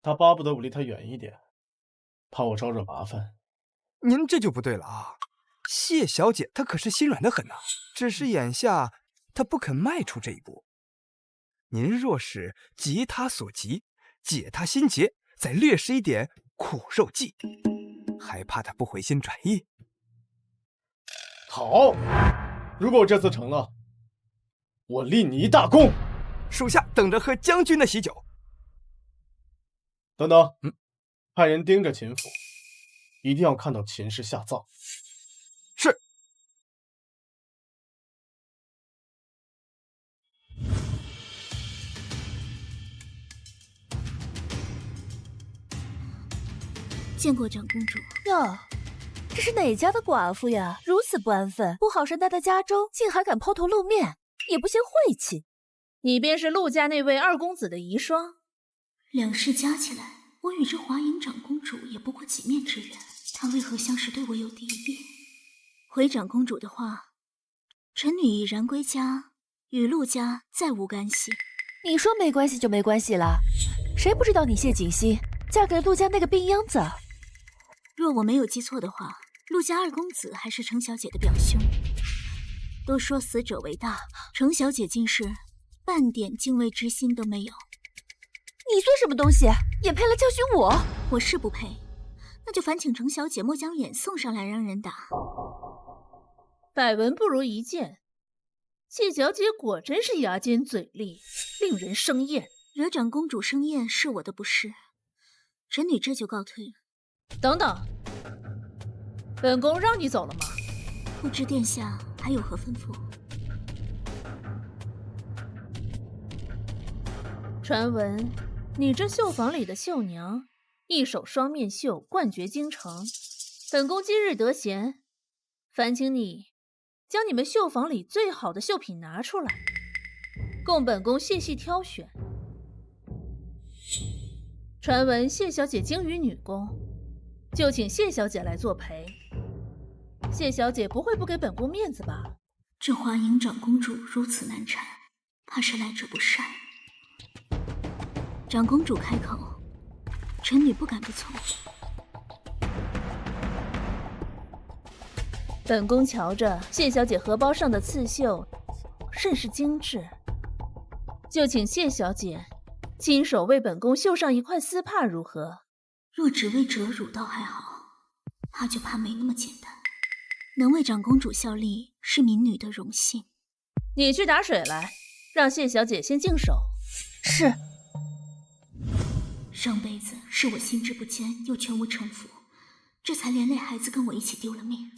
她巴不得我离她远一点，怕我招惹麻烦。您这就不对了啊！谢小姐她可是心软的很呐，只是眼下她不肯迈出这一步。您若是急她所急，解她心结，再略施一点苦肉计，还怕她不回心转意？好，如果我这次成了，我立你一大功。属下等着喝将军的喜酒。等等，派人盯着秦府，一定要看到秦氏下葬。是。见过长公主。哟，这是哪家的寡妇呀？如此不安分，不好生待在家中，竟还敢抛头露面，也不嫌晦气。你便是陆家那位二公子的遗孀。两世加起来，我与这华影长公主也不过几面之缘，她为何像是对我有敌意？回长公主的话，臣女已然归家，与陆家再无干系。你说没关系就没关系了，谁不知道你谢锦溪嫁给了陆家那个病秧子？若我没有记错的话，陆家二公子还是程小姐的表兄。都说死者为大，程小姐竟是半点敬畏之心都没有。你算什么东西，也配来教训我？我是不配，那就烦请程小姐莫将脸送上来让人打。百闻不如一见，谢小姐果真是牙尖嘴利，令人生厌。惹长公主生厌是我的不是，臣女这就告退了。等等，本宫让你走了吗？不知殿下还有何吩咐？传闻你这绣坊里的绣娘，一手双面绣，冠绝京城。本宫今日得闲，烦请你将你们绣坊里最好的绣品拿出来，供本宫细细挑选。传闻谢小姐精于女工，就请谢小姐来作陪。谢小姐不会不给本宫面子吧？这华影长公主如此难缠，怕是来者不善。长公主开口，臣女不敢不从。本宫瞧着谢小姐荷包上的刺绣甚是精致，就请谢小姐亲手为本宫绣上一块丝帕如何？若只为折辱倒还好，怕就怕没那么简单。能为长公主效力是民女的荣幸。你去打水来，让谢小姐先净手。是。上辈子是我心智不坚，又全无城府，这才连累孩子跟我一起丢了命。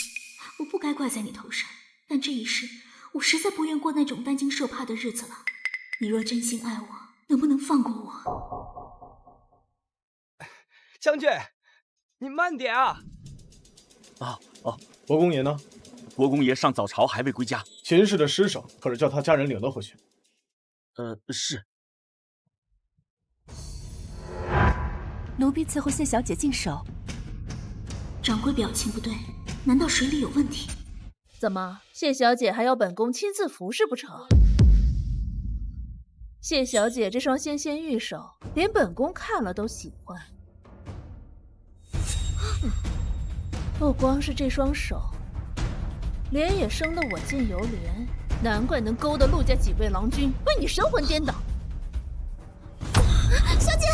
我不该怪在你头上，但这一世我实在不愿过那种担惊受怕的日子了。你若真心爱我，能不能放过我？将军，你慢点啊！国公爷呢？国公爷上早朝，还未归家。秦氏的尸首可是叫他家人领了回去。是。奴婢伺候谢小姐净手。掌柜表情不对，难道水里有问题？怎么，谢小姐还要本宫亲自服侍不成？谢小姐这双纤纤玉手，连本宫看了都喜欢。不光是这双手，脸也生得我见犹怜，难怪能勾得陆家几位郎君为你神魂颠倒。小姐，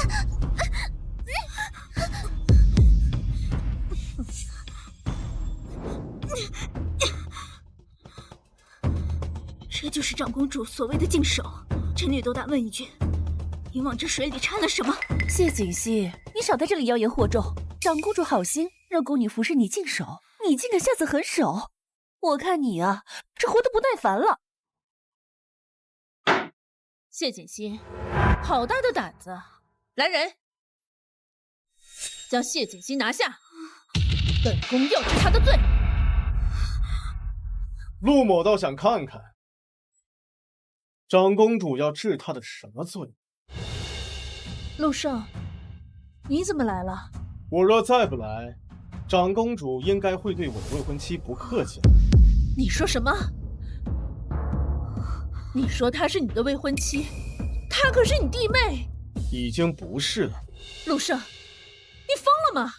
这就是长公主所谓的净手，臣女斗胆问一句，你往这水里掺了什么？谢锦溪，你少在这里妖言惑众。长公主好心让宫女服侍你净手，你竟敢下此狠手！我看你啊，是活得不耐烦了。谢锦溪，好大的胆子！来人，将谢锦溪拿下，本宫要治他的罪。陆某倒想看看，长公主要治他的什么罪？陆胜，你怎么来了？我若再不来，长公主应该会对我的未婚妻不客气了。你说什么？你说她是你的未婚妻，她可是你弟妹。已经不是了。陆胜，你疯了吗？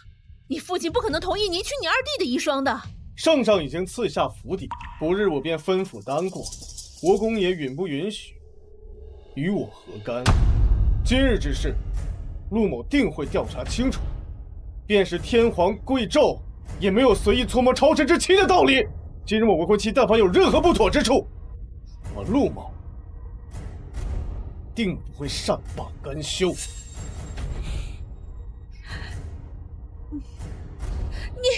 你父亲不可能同意你娶你二弟的遗孀的。圣上已经赐下府邸，不日我便吩咐单过，国公爷允不允许，与我何干？今日之事，陆某定会调查清楚。便是天皇贵胄，也没有随意搓磨朝臣之妻的道理。今日我未婚妻但凡有任何不妥之处，我陆某定不会善罢甘休。你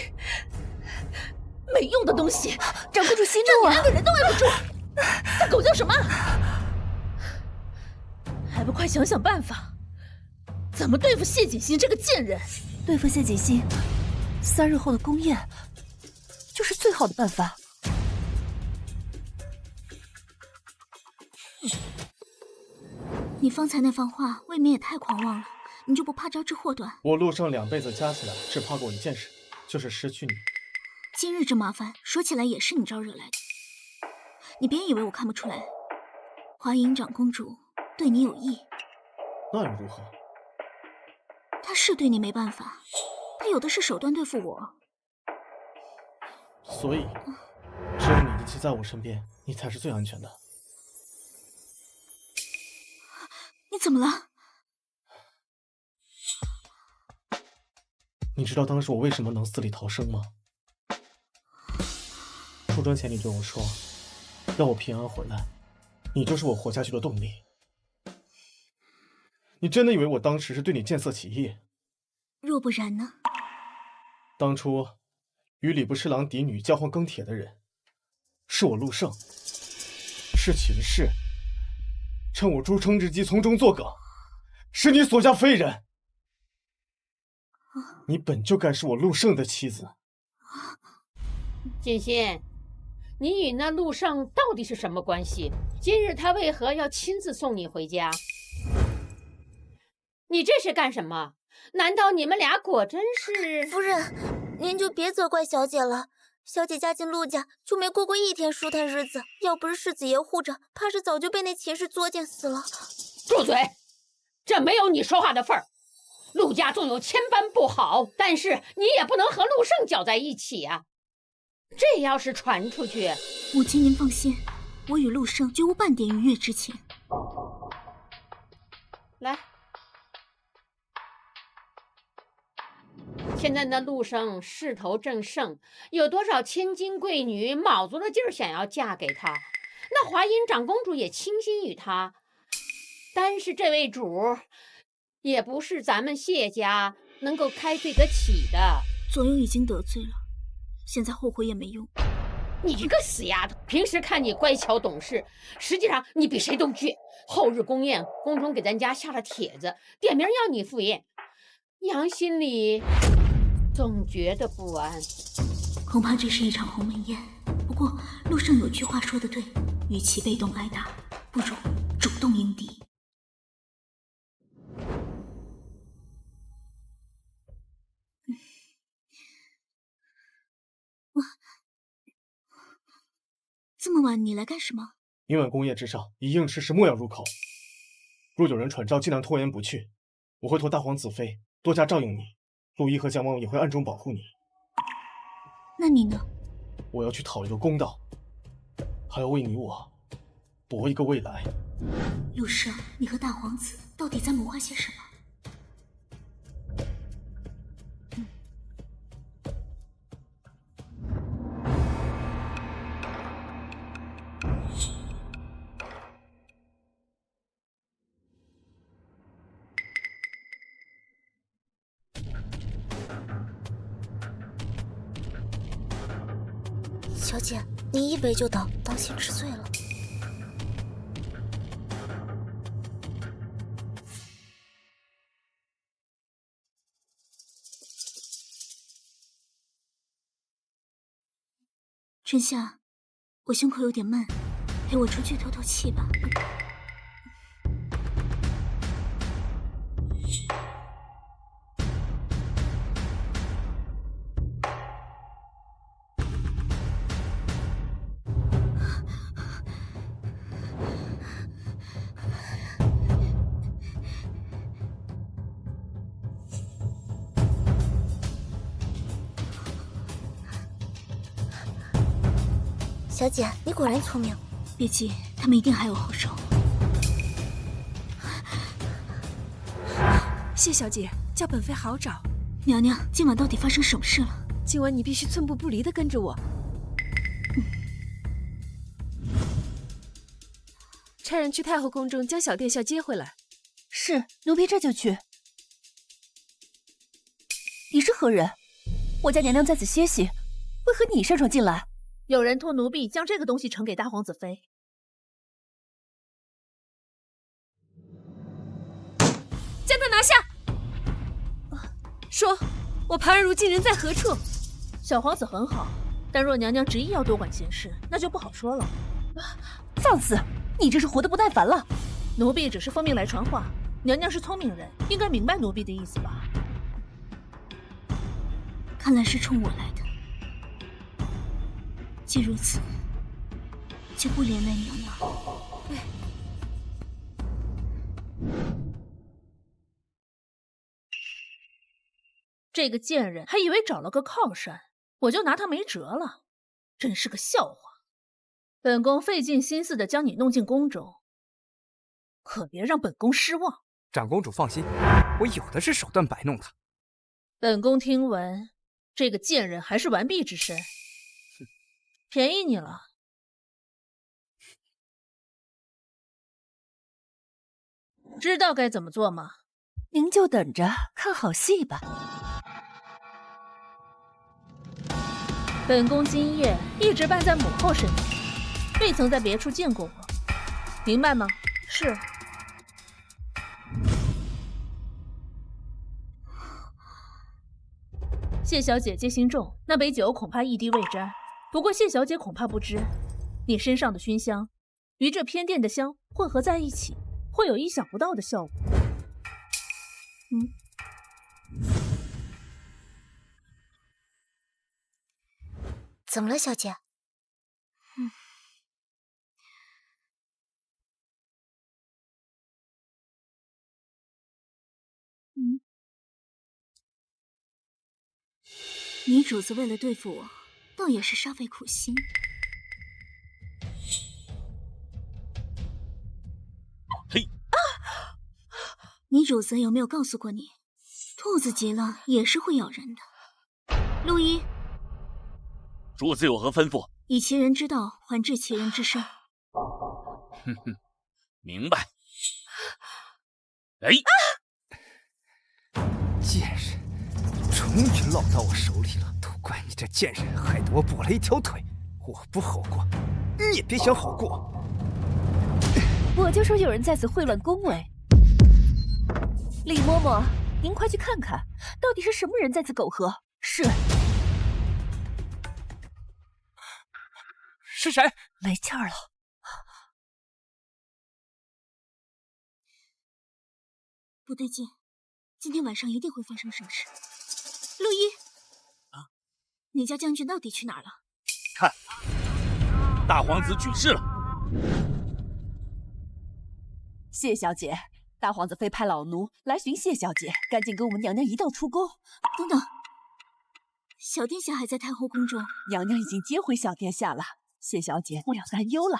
没用的东西！长公主息怒啊！连个人都按不住，在狗叫什么？还不快想想办法，怎么对付谢锦溪这个贱人？对付谢锦溪，3日后的宫宴就是最好的办法。你方才那番话未免也太狂妄了，你就不怕招致祸端？我陆胜2辈子加起来只怕过一件事，就是失去你。今日这麻烦说起来也是你招惹来的，你别以为我看不出来。华阴长公主对你有意，那又如何？她是对你没办法，她有的是手段对付我。所以，只有你一直在我身边，你才是最安全的。你怎么了？你知道当时我为什么能死里逃生吗？出征前你对我说，要我平安回来，你就是我活下去的动力。你真的以为我当时是对你见色起意？若不然呢？当初与礼部侍郎嫡女交换庚帖的人，是我陆胜，是秦氏，趁我朱称之机从中作梗，是你所加非人。你本就该是我陆胜的妻子。锦溪，你与那陆胜到底是什么关系？今日他为何要亲自送你回家？你这是干什么？难道你们俩果真是？夫人，您就别责怪小姐了。小姐嫁进陆家就没过过一天舒坦日子，要不是世子爷护着，怕是早就被那秦氏作践死了。住嘴！这没有你说话的份儿。陆家纵有千般不好，但是你也不能和陆胜搅在一起啊！这要是传出去，母亲您放心，我与陆胜绝无半点逾越之情。来，现在那陆胜势头正盛，有多少千金贵女卯足了劲儿想要嫁给他，那华阴长公主也倾心于他，但是这位主也不是咱们谢家能够开对得起的。左右已经得罪了，现在后悔也没用。你这个死丫头，平时看你乖巧懂事，实际上你比谁都倔。后日宫宴，宫中给咱家下了帖子，点名要你赴宴，娘心里总觉得不安。恐怕这是一场鸿门宴。不过陆胜有句话说得对，与其被动挨打，不如主动迎敌。这么晚你来干什么？明晚宫宴之上，一应吃食，莫要入口。若有人传召，尽量拖延不去。我会托大皇子妃多加照应你，陆毅和江王也会暗中保护你。那你呢？我要去讨一个公道，还要为你我搏一个未来。陆胜，你和大皇子到底在谋划些什么？小姐，你一杯就倒，当心吃醉了。春夏，我胸口有点闷，陪我出去透透气吧。小姐，你果然聪明。别急，他们一定还有后手。谢小姐，叫本妃好找。娘娘，今晚到底发生什么事了？今晚你必须寸步不离地跟着我。差人去太后宫中将小殿下接回来。是，奴婢这就去。你是何人？我家娘娘在此歇息，为何你擅闯进来？有人托奴婢将这个东西呈给大皇子妃。将他拿下！说，我庞然如今人在何处？小皇子很好，但若娘娘执意要多管闲事，那就不好说了。放肆！你这是活得不耐烦了。奴婢只是奉命来传话，娘娘是聪明人，应该明白奴婢的意思吧？看来是冲我来的。既如此，就不连累娘娘。这个贱人还以为找了个靠山，我就拿他没辙了，真是个笑话。本宫费尽心思的将你弄进宫中，可别让本宫失望。长公主放心，我有的是手段摆弄他。本宫听闻，这个贱人还是完璧之身。便宜你了。知道该怎么做吗？您就等着看好戏吧。本宫今夜一直伴在母后身边，未曾在别处见过我，明白吗？是。谢小姐戒心重，那杯酒恐怕一滴未沾。不过谢小姐恐怕不知，你身上的熏香与这偏殿的香混合在一起，会有意想不到的效果。怎么了，小姐？你主子为了对付我，倒也是煞费苦心。嘿！你主子有没有告诉过你，兔子急了也是会咬人的？陆一，主子有何吩咐？以其人之道还治其人之身。哼哼，明白。哎！贱人，终于落到我手里了，都怪你这贱人，害得我跛了一条腿。我不好过，你也别想好过。我就说有人在此秽乱宫闱。李嬷嬷，您快去看看，到底是什么人在此苟合？是谁？没气儿了。不对劲，今天晚上一定会发生什么事。陆一，你家将军到底去哪儿了？看，大皇子举事了。谢小姐，大皇子妃派老奴来寻谢小姐，赶紧跟我们娘娘一道出宫。等等，小殿下还在太后宫中，娘娘已经接回小殿下了，谢小姐不要担忧了。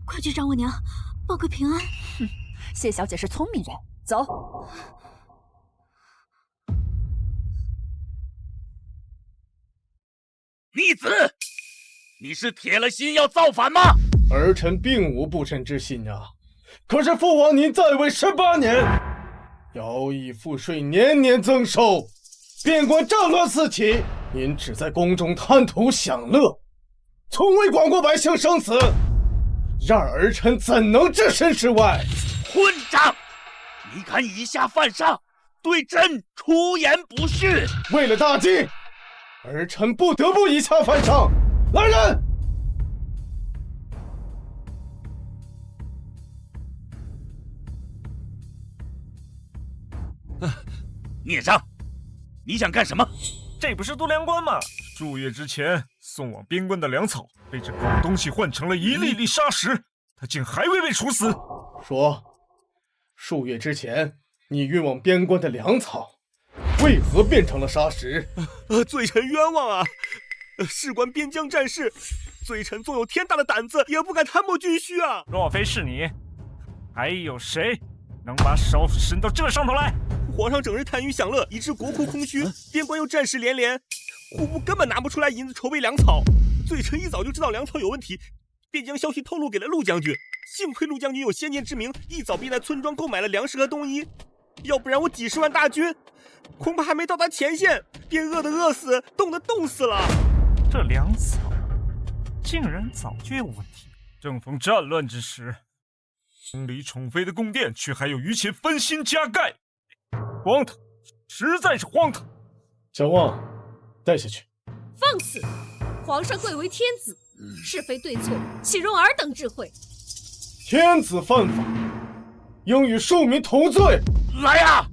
快去找我娘，报个平安。谢小姐是聪明人，走。逆子，你是铁了心要造反吗？儿臣并无不臣之心呀，可是父皇您在位18年，徭役赋税年年增收，边关战乱四起，您只在宫中贪图享乐，从未管过百姓生死，然而儿臣怎能置身事外？混账！你敢以下犯上，对朕出言不逊！为了大计，儿臣不得不以下犯上。来人！孽障，你想干什么？这不是度粮官吗？数月之前送往边关的粮草被这狗东西换成了一粒粒砂石，他竟还未被处死。说，数月之前你运往边关的粮草，为何变成了砂石？罪臣冤枉啊！事关边疆战事，罪臣纵有天大的胆子，也不敢贪墨军需啊！若非是你，还有谁能把手伸到这上头来？皇上整日贪于享乐，以致国库空虚，边关又战事连连，户部根本拿不出来银子筹备粮草。罪臣一早就知道粮草有问题，便将消息透露给了陆将军。幸亏陆将军有先见之明，一早便在村庄购买了粮食和冬衣，要不然我几十万大军，恐怕还没到达前线，便饿得饿死，冻得冻死了。这粮草竟然早就有问题。正逢战乱之时，宫里宠妃的宫殿却还有余钱分心加盖，荒唐，实在是荒唐。小旺，带下去。放肆！皇上贵为天子，是非对错岂容尔等智慧？天子犯法，应与庶民同罪。来呀，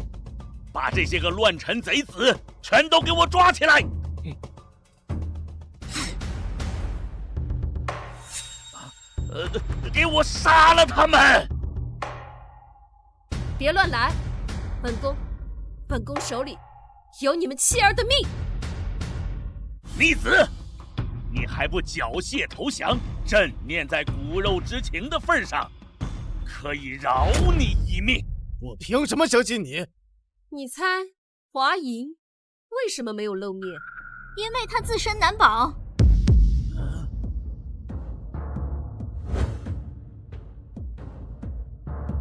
把这些个乱臣贼子全都给我抓起来！给我杀了他们！别乱来，本宫手里有你们妻儿的命。逆子，你还不缴械投降？朕念在骨肉之情的份上，可以饶你一命。我凭什么相信你？你猜华莹为什么没有露面？因为她自身难保。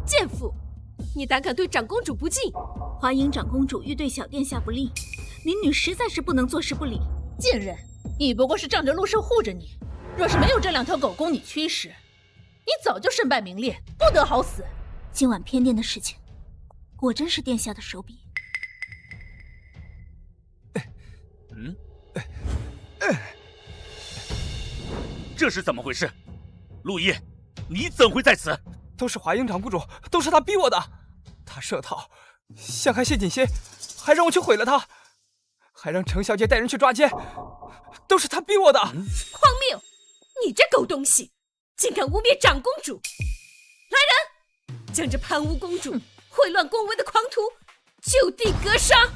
贱妇，你胆敢对长公主不敬！华莹长公主欲对小殿下不利，民女实在是不能坐视不理。贱人，你不过是仗着陆胜护着你，若是没有这两条狗供你驱使，你早就身败名裂，不得好死。今晚偏殿的事情，果真是殿下的手笔。这是怎么回事？陆毅，你怎会在此？都是华英长公主，都是她逼我的。她设套陷害谢锦仙，还让我去毁了她，还让程小姐带人去抓奸，都是她逼我的。荒谬！你这狗东西，竟敢污蔑长公主！来人，将这贪污公主、秽乱宫闱的狂徒就地格杀！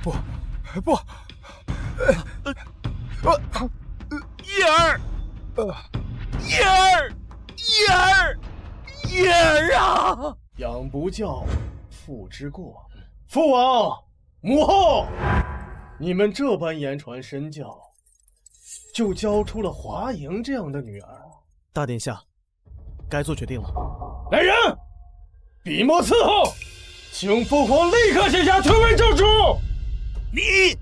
不，叶儿，叶儿啊！养不教，父之过。父王、母后，你们这般言传身教，就教出了华莹这样的女儿。大殿下，该做决定了。来人，笔墨伺候，请父皇立刻写下退位诏书。你，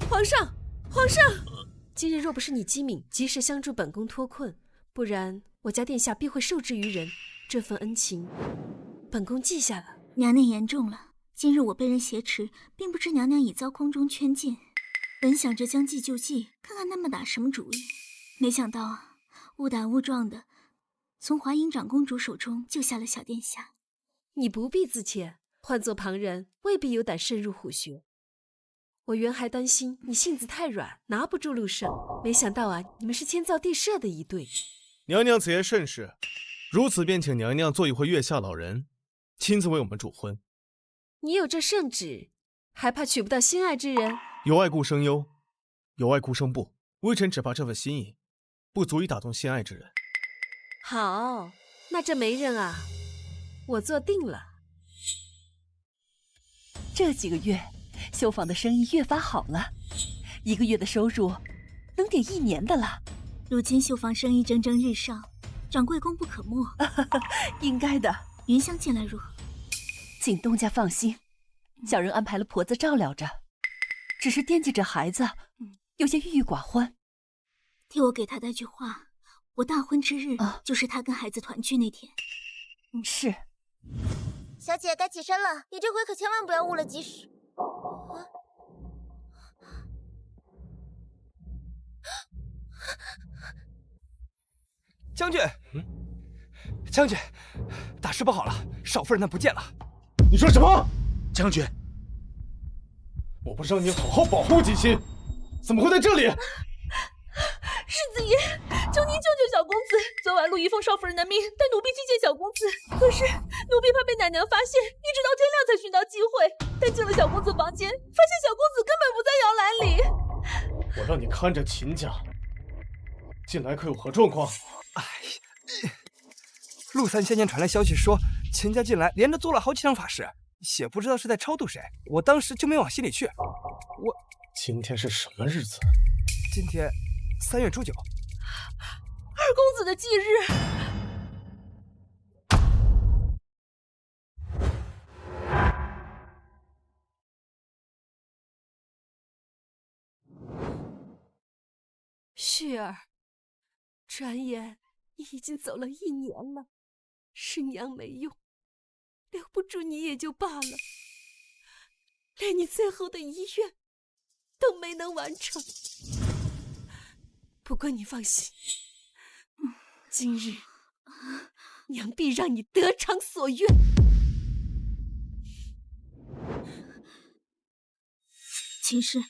皇上，今日若不是你机敏，及时相助本宫脱困，不然我家殿下必会受制于人。这份恩情，本宫记下了。娘娘言重了，今日我被人挟持，并不知娘娘已遭空中圈禁。本想着将计就计，看看他们打什么主意，没想到啊，误打误撞的从华英长公主手中救下了小殿下。你不必自谦，换做旁人未必有胆深入虎穴。我原还担心你性子太软，拿不住陆胜，没想到啊，你们是天造地设的一对。娘娘此言甚是，如此便请娘娘做一回月下老人，亲自为我们主婚。你有这圣旨，还怕娶不到心爱之人？有爱故生忧，有爱故生怖。微臣只怕这份心意，不足以打动心爱之人。好，那这媒人啊，我做定了。这几个月，绣坊的生意越发好了，1个月的收入能顶1年的了。如今绣坊生意蒸蒸日上，掌柜功不可没。应该的。云香近来如何？请东家放心，小人安排了婆子照料着。只是惦记着孩子，有些郁郁寡欢。替我给他带句话，我大婚之日就是他跟孩子团聚那天。是。小姐该起身了，你这回可千万不要误了吉时。将军，将军，大事不好了，少夫人她不见了。你说什么？将军，我不是让你好好保护锦心，怎么会在这里？世子爷，求您救救小公子！昨晚陆一凤少夫人的命，带奴婢去见小公子，可是奴婢怕被奶娘发现，一直到天亮才寻到机会。但进了小公子房间，发现小公子根本不在摇篮里。我让你看着秦家，近来可有何状况？陆三先前传来消息说，秦家近来连着做了好几场法事，也不知道是在超度谁。我当时就没往心里去。今天是什么日子？今天3月初9，二公子的忌日。旭儿，转眼你已经走了1年了，是娘没用，留不住你也就罢了，连你最后的遗愿都没能完成。不过你放心，今日娘必让你得偿所愿。秦氏，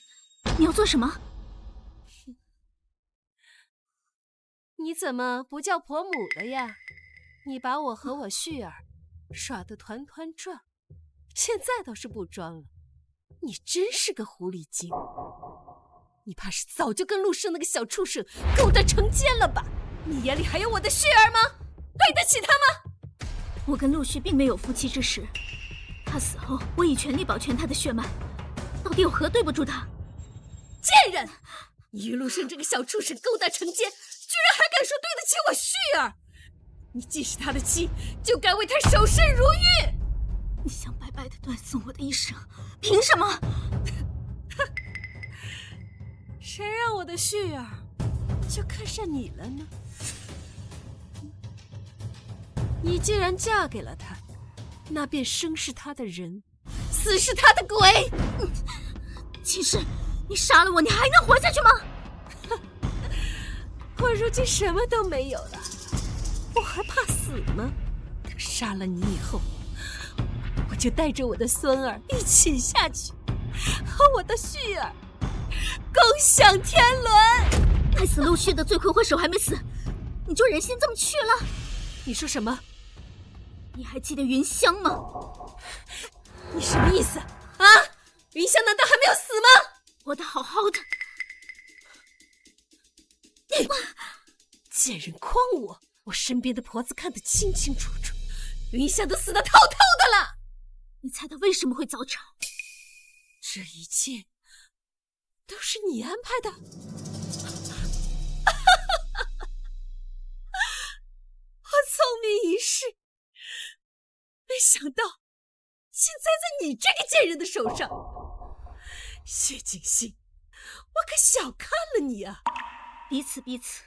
你要做什么？你怎么不叫婆母了呀？你把我和我旭儿耍得团团转，现在倒是不装了。你真是个狐狸精！你怕是早就跟陆生那个小畜生勾搭成奸了吧？你眼里还有我的旭儿吗？对得起他吗？我跟陆续并没有夫妻之实，他死后，我以全力保全他的血脉，到底有何对不住他？贱人！你与陆生这个小畜生勾搭成奸，居然还敢说对得起我旭儿！你既是他的妻，就该为他守身如玉。你想白白的断送我的一生，凭什么？谁让我的旭儿就看上你了呢？你既然嫁给了他，那便生是他的人，死是他的鬼。秦氏，你杀了我，你还能活下去吗？我如今什么都没有了，我还怕死吗？可杀了你以后，我就带着我的孙儿一起下去，和我的旭儿共享天伦。害死陆续的罪魁祸首还没死，你就忍心这么去了？你说什么？你还记得云香吗？你什么意思啊？云香难道还没有死吗？活得好好的。贱人诓我！我身边的婆子看得清清楚楚，云香都死得透透的了。你猜他为什么会早产？这一切都是你安排的？我聪明一世，没想到竟栽在你这个贱人的手上。谢景信，我可小看了你啊！彼此彼此，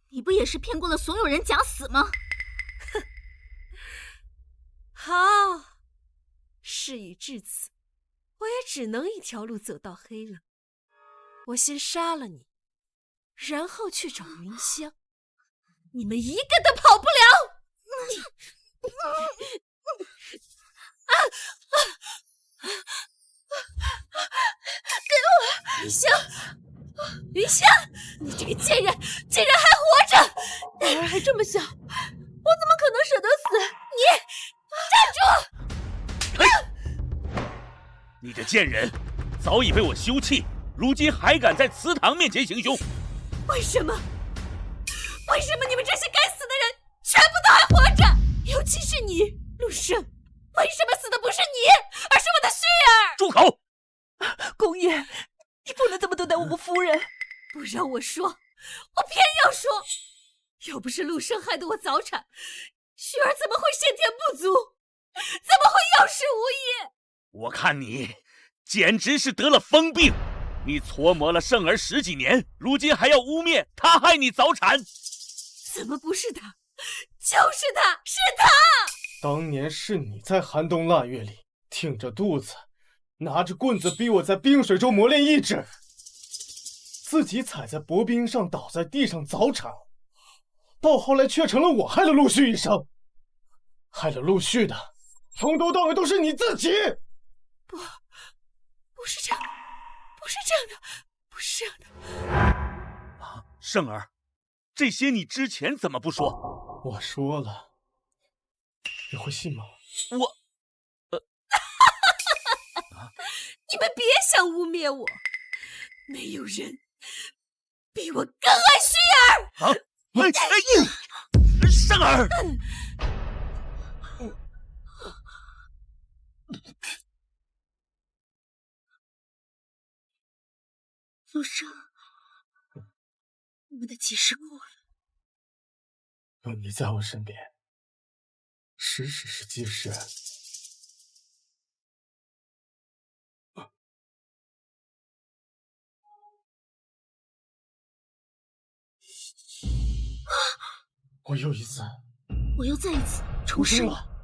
你不也是骗过了所有人假死吗？哼，好，事已至此，我也只能一条路走到黑了。我先杀了你，然后去找云香，你们一个都跑不了！给我云香！云香，你这个贱人竟然还活着！女儿还这么小，我怎么可能舍得死？你站住！你这贱人，早已被我休弃，如今还敢在祠堂面前行凶？为什么？为什么你们这些该死的人全部都还活着？尤其是你，陆生，为什么死的不是你，而是我的旭儿？住口！公爷，你不能这么对待我们夫人。不让我说，我偏要说。要不是陆生害得我早产，旭儿怎么会先天不足？怎么会有恃无恐？我看你简直是得了疯病！你搓磨了圣儿10几年，如今还要污蔑他害你早产？怎么不是他？就是他，是他！当年是你在寒冬腊月里挺着肚子，拿着棍子逼我在冰水中磨练意志，自己踩在薄冰上倒在地上早产，到后来却成了我害了陆续一生。害了陆续的，从头到尾都是你自己。不是这样的，不是这样的，不是这样的。啊，圣儿，这些你之前怎么不说？我说了，你会信吗？你们别想污蔑我，没有人比我更爱旭儿。圣儿。陆生，我们的急事过了。有你在我身边，时时是急事。我又一次，我又再一次重生了。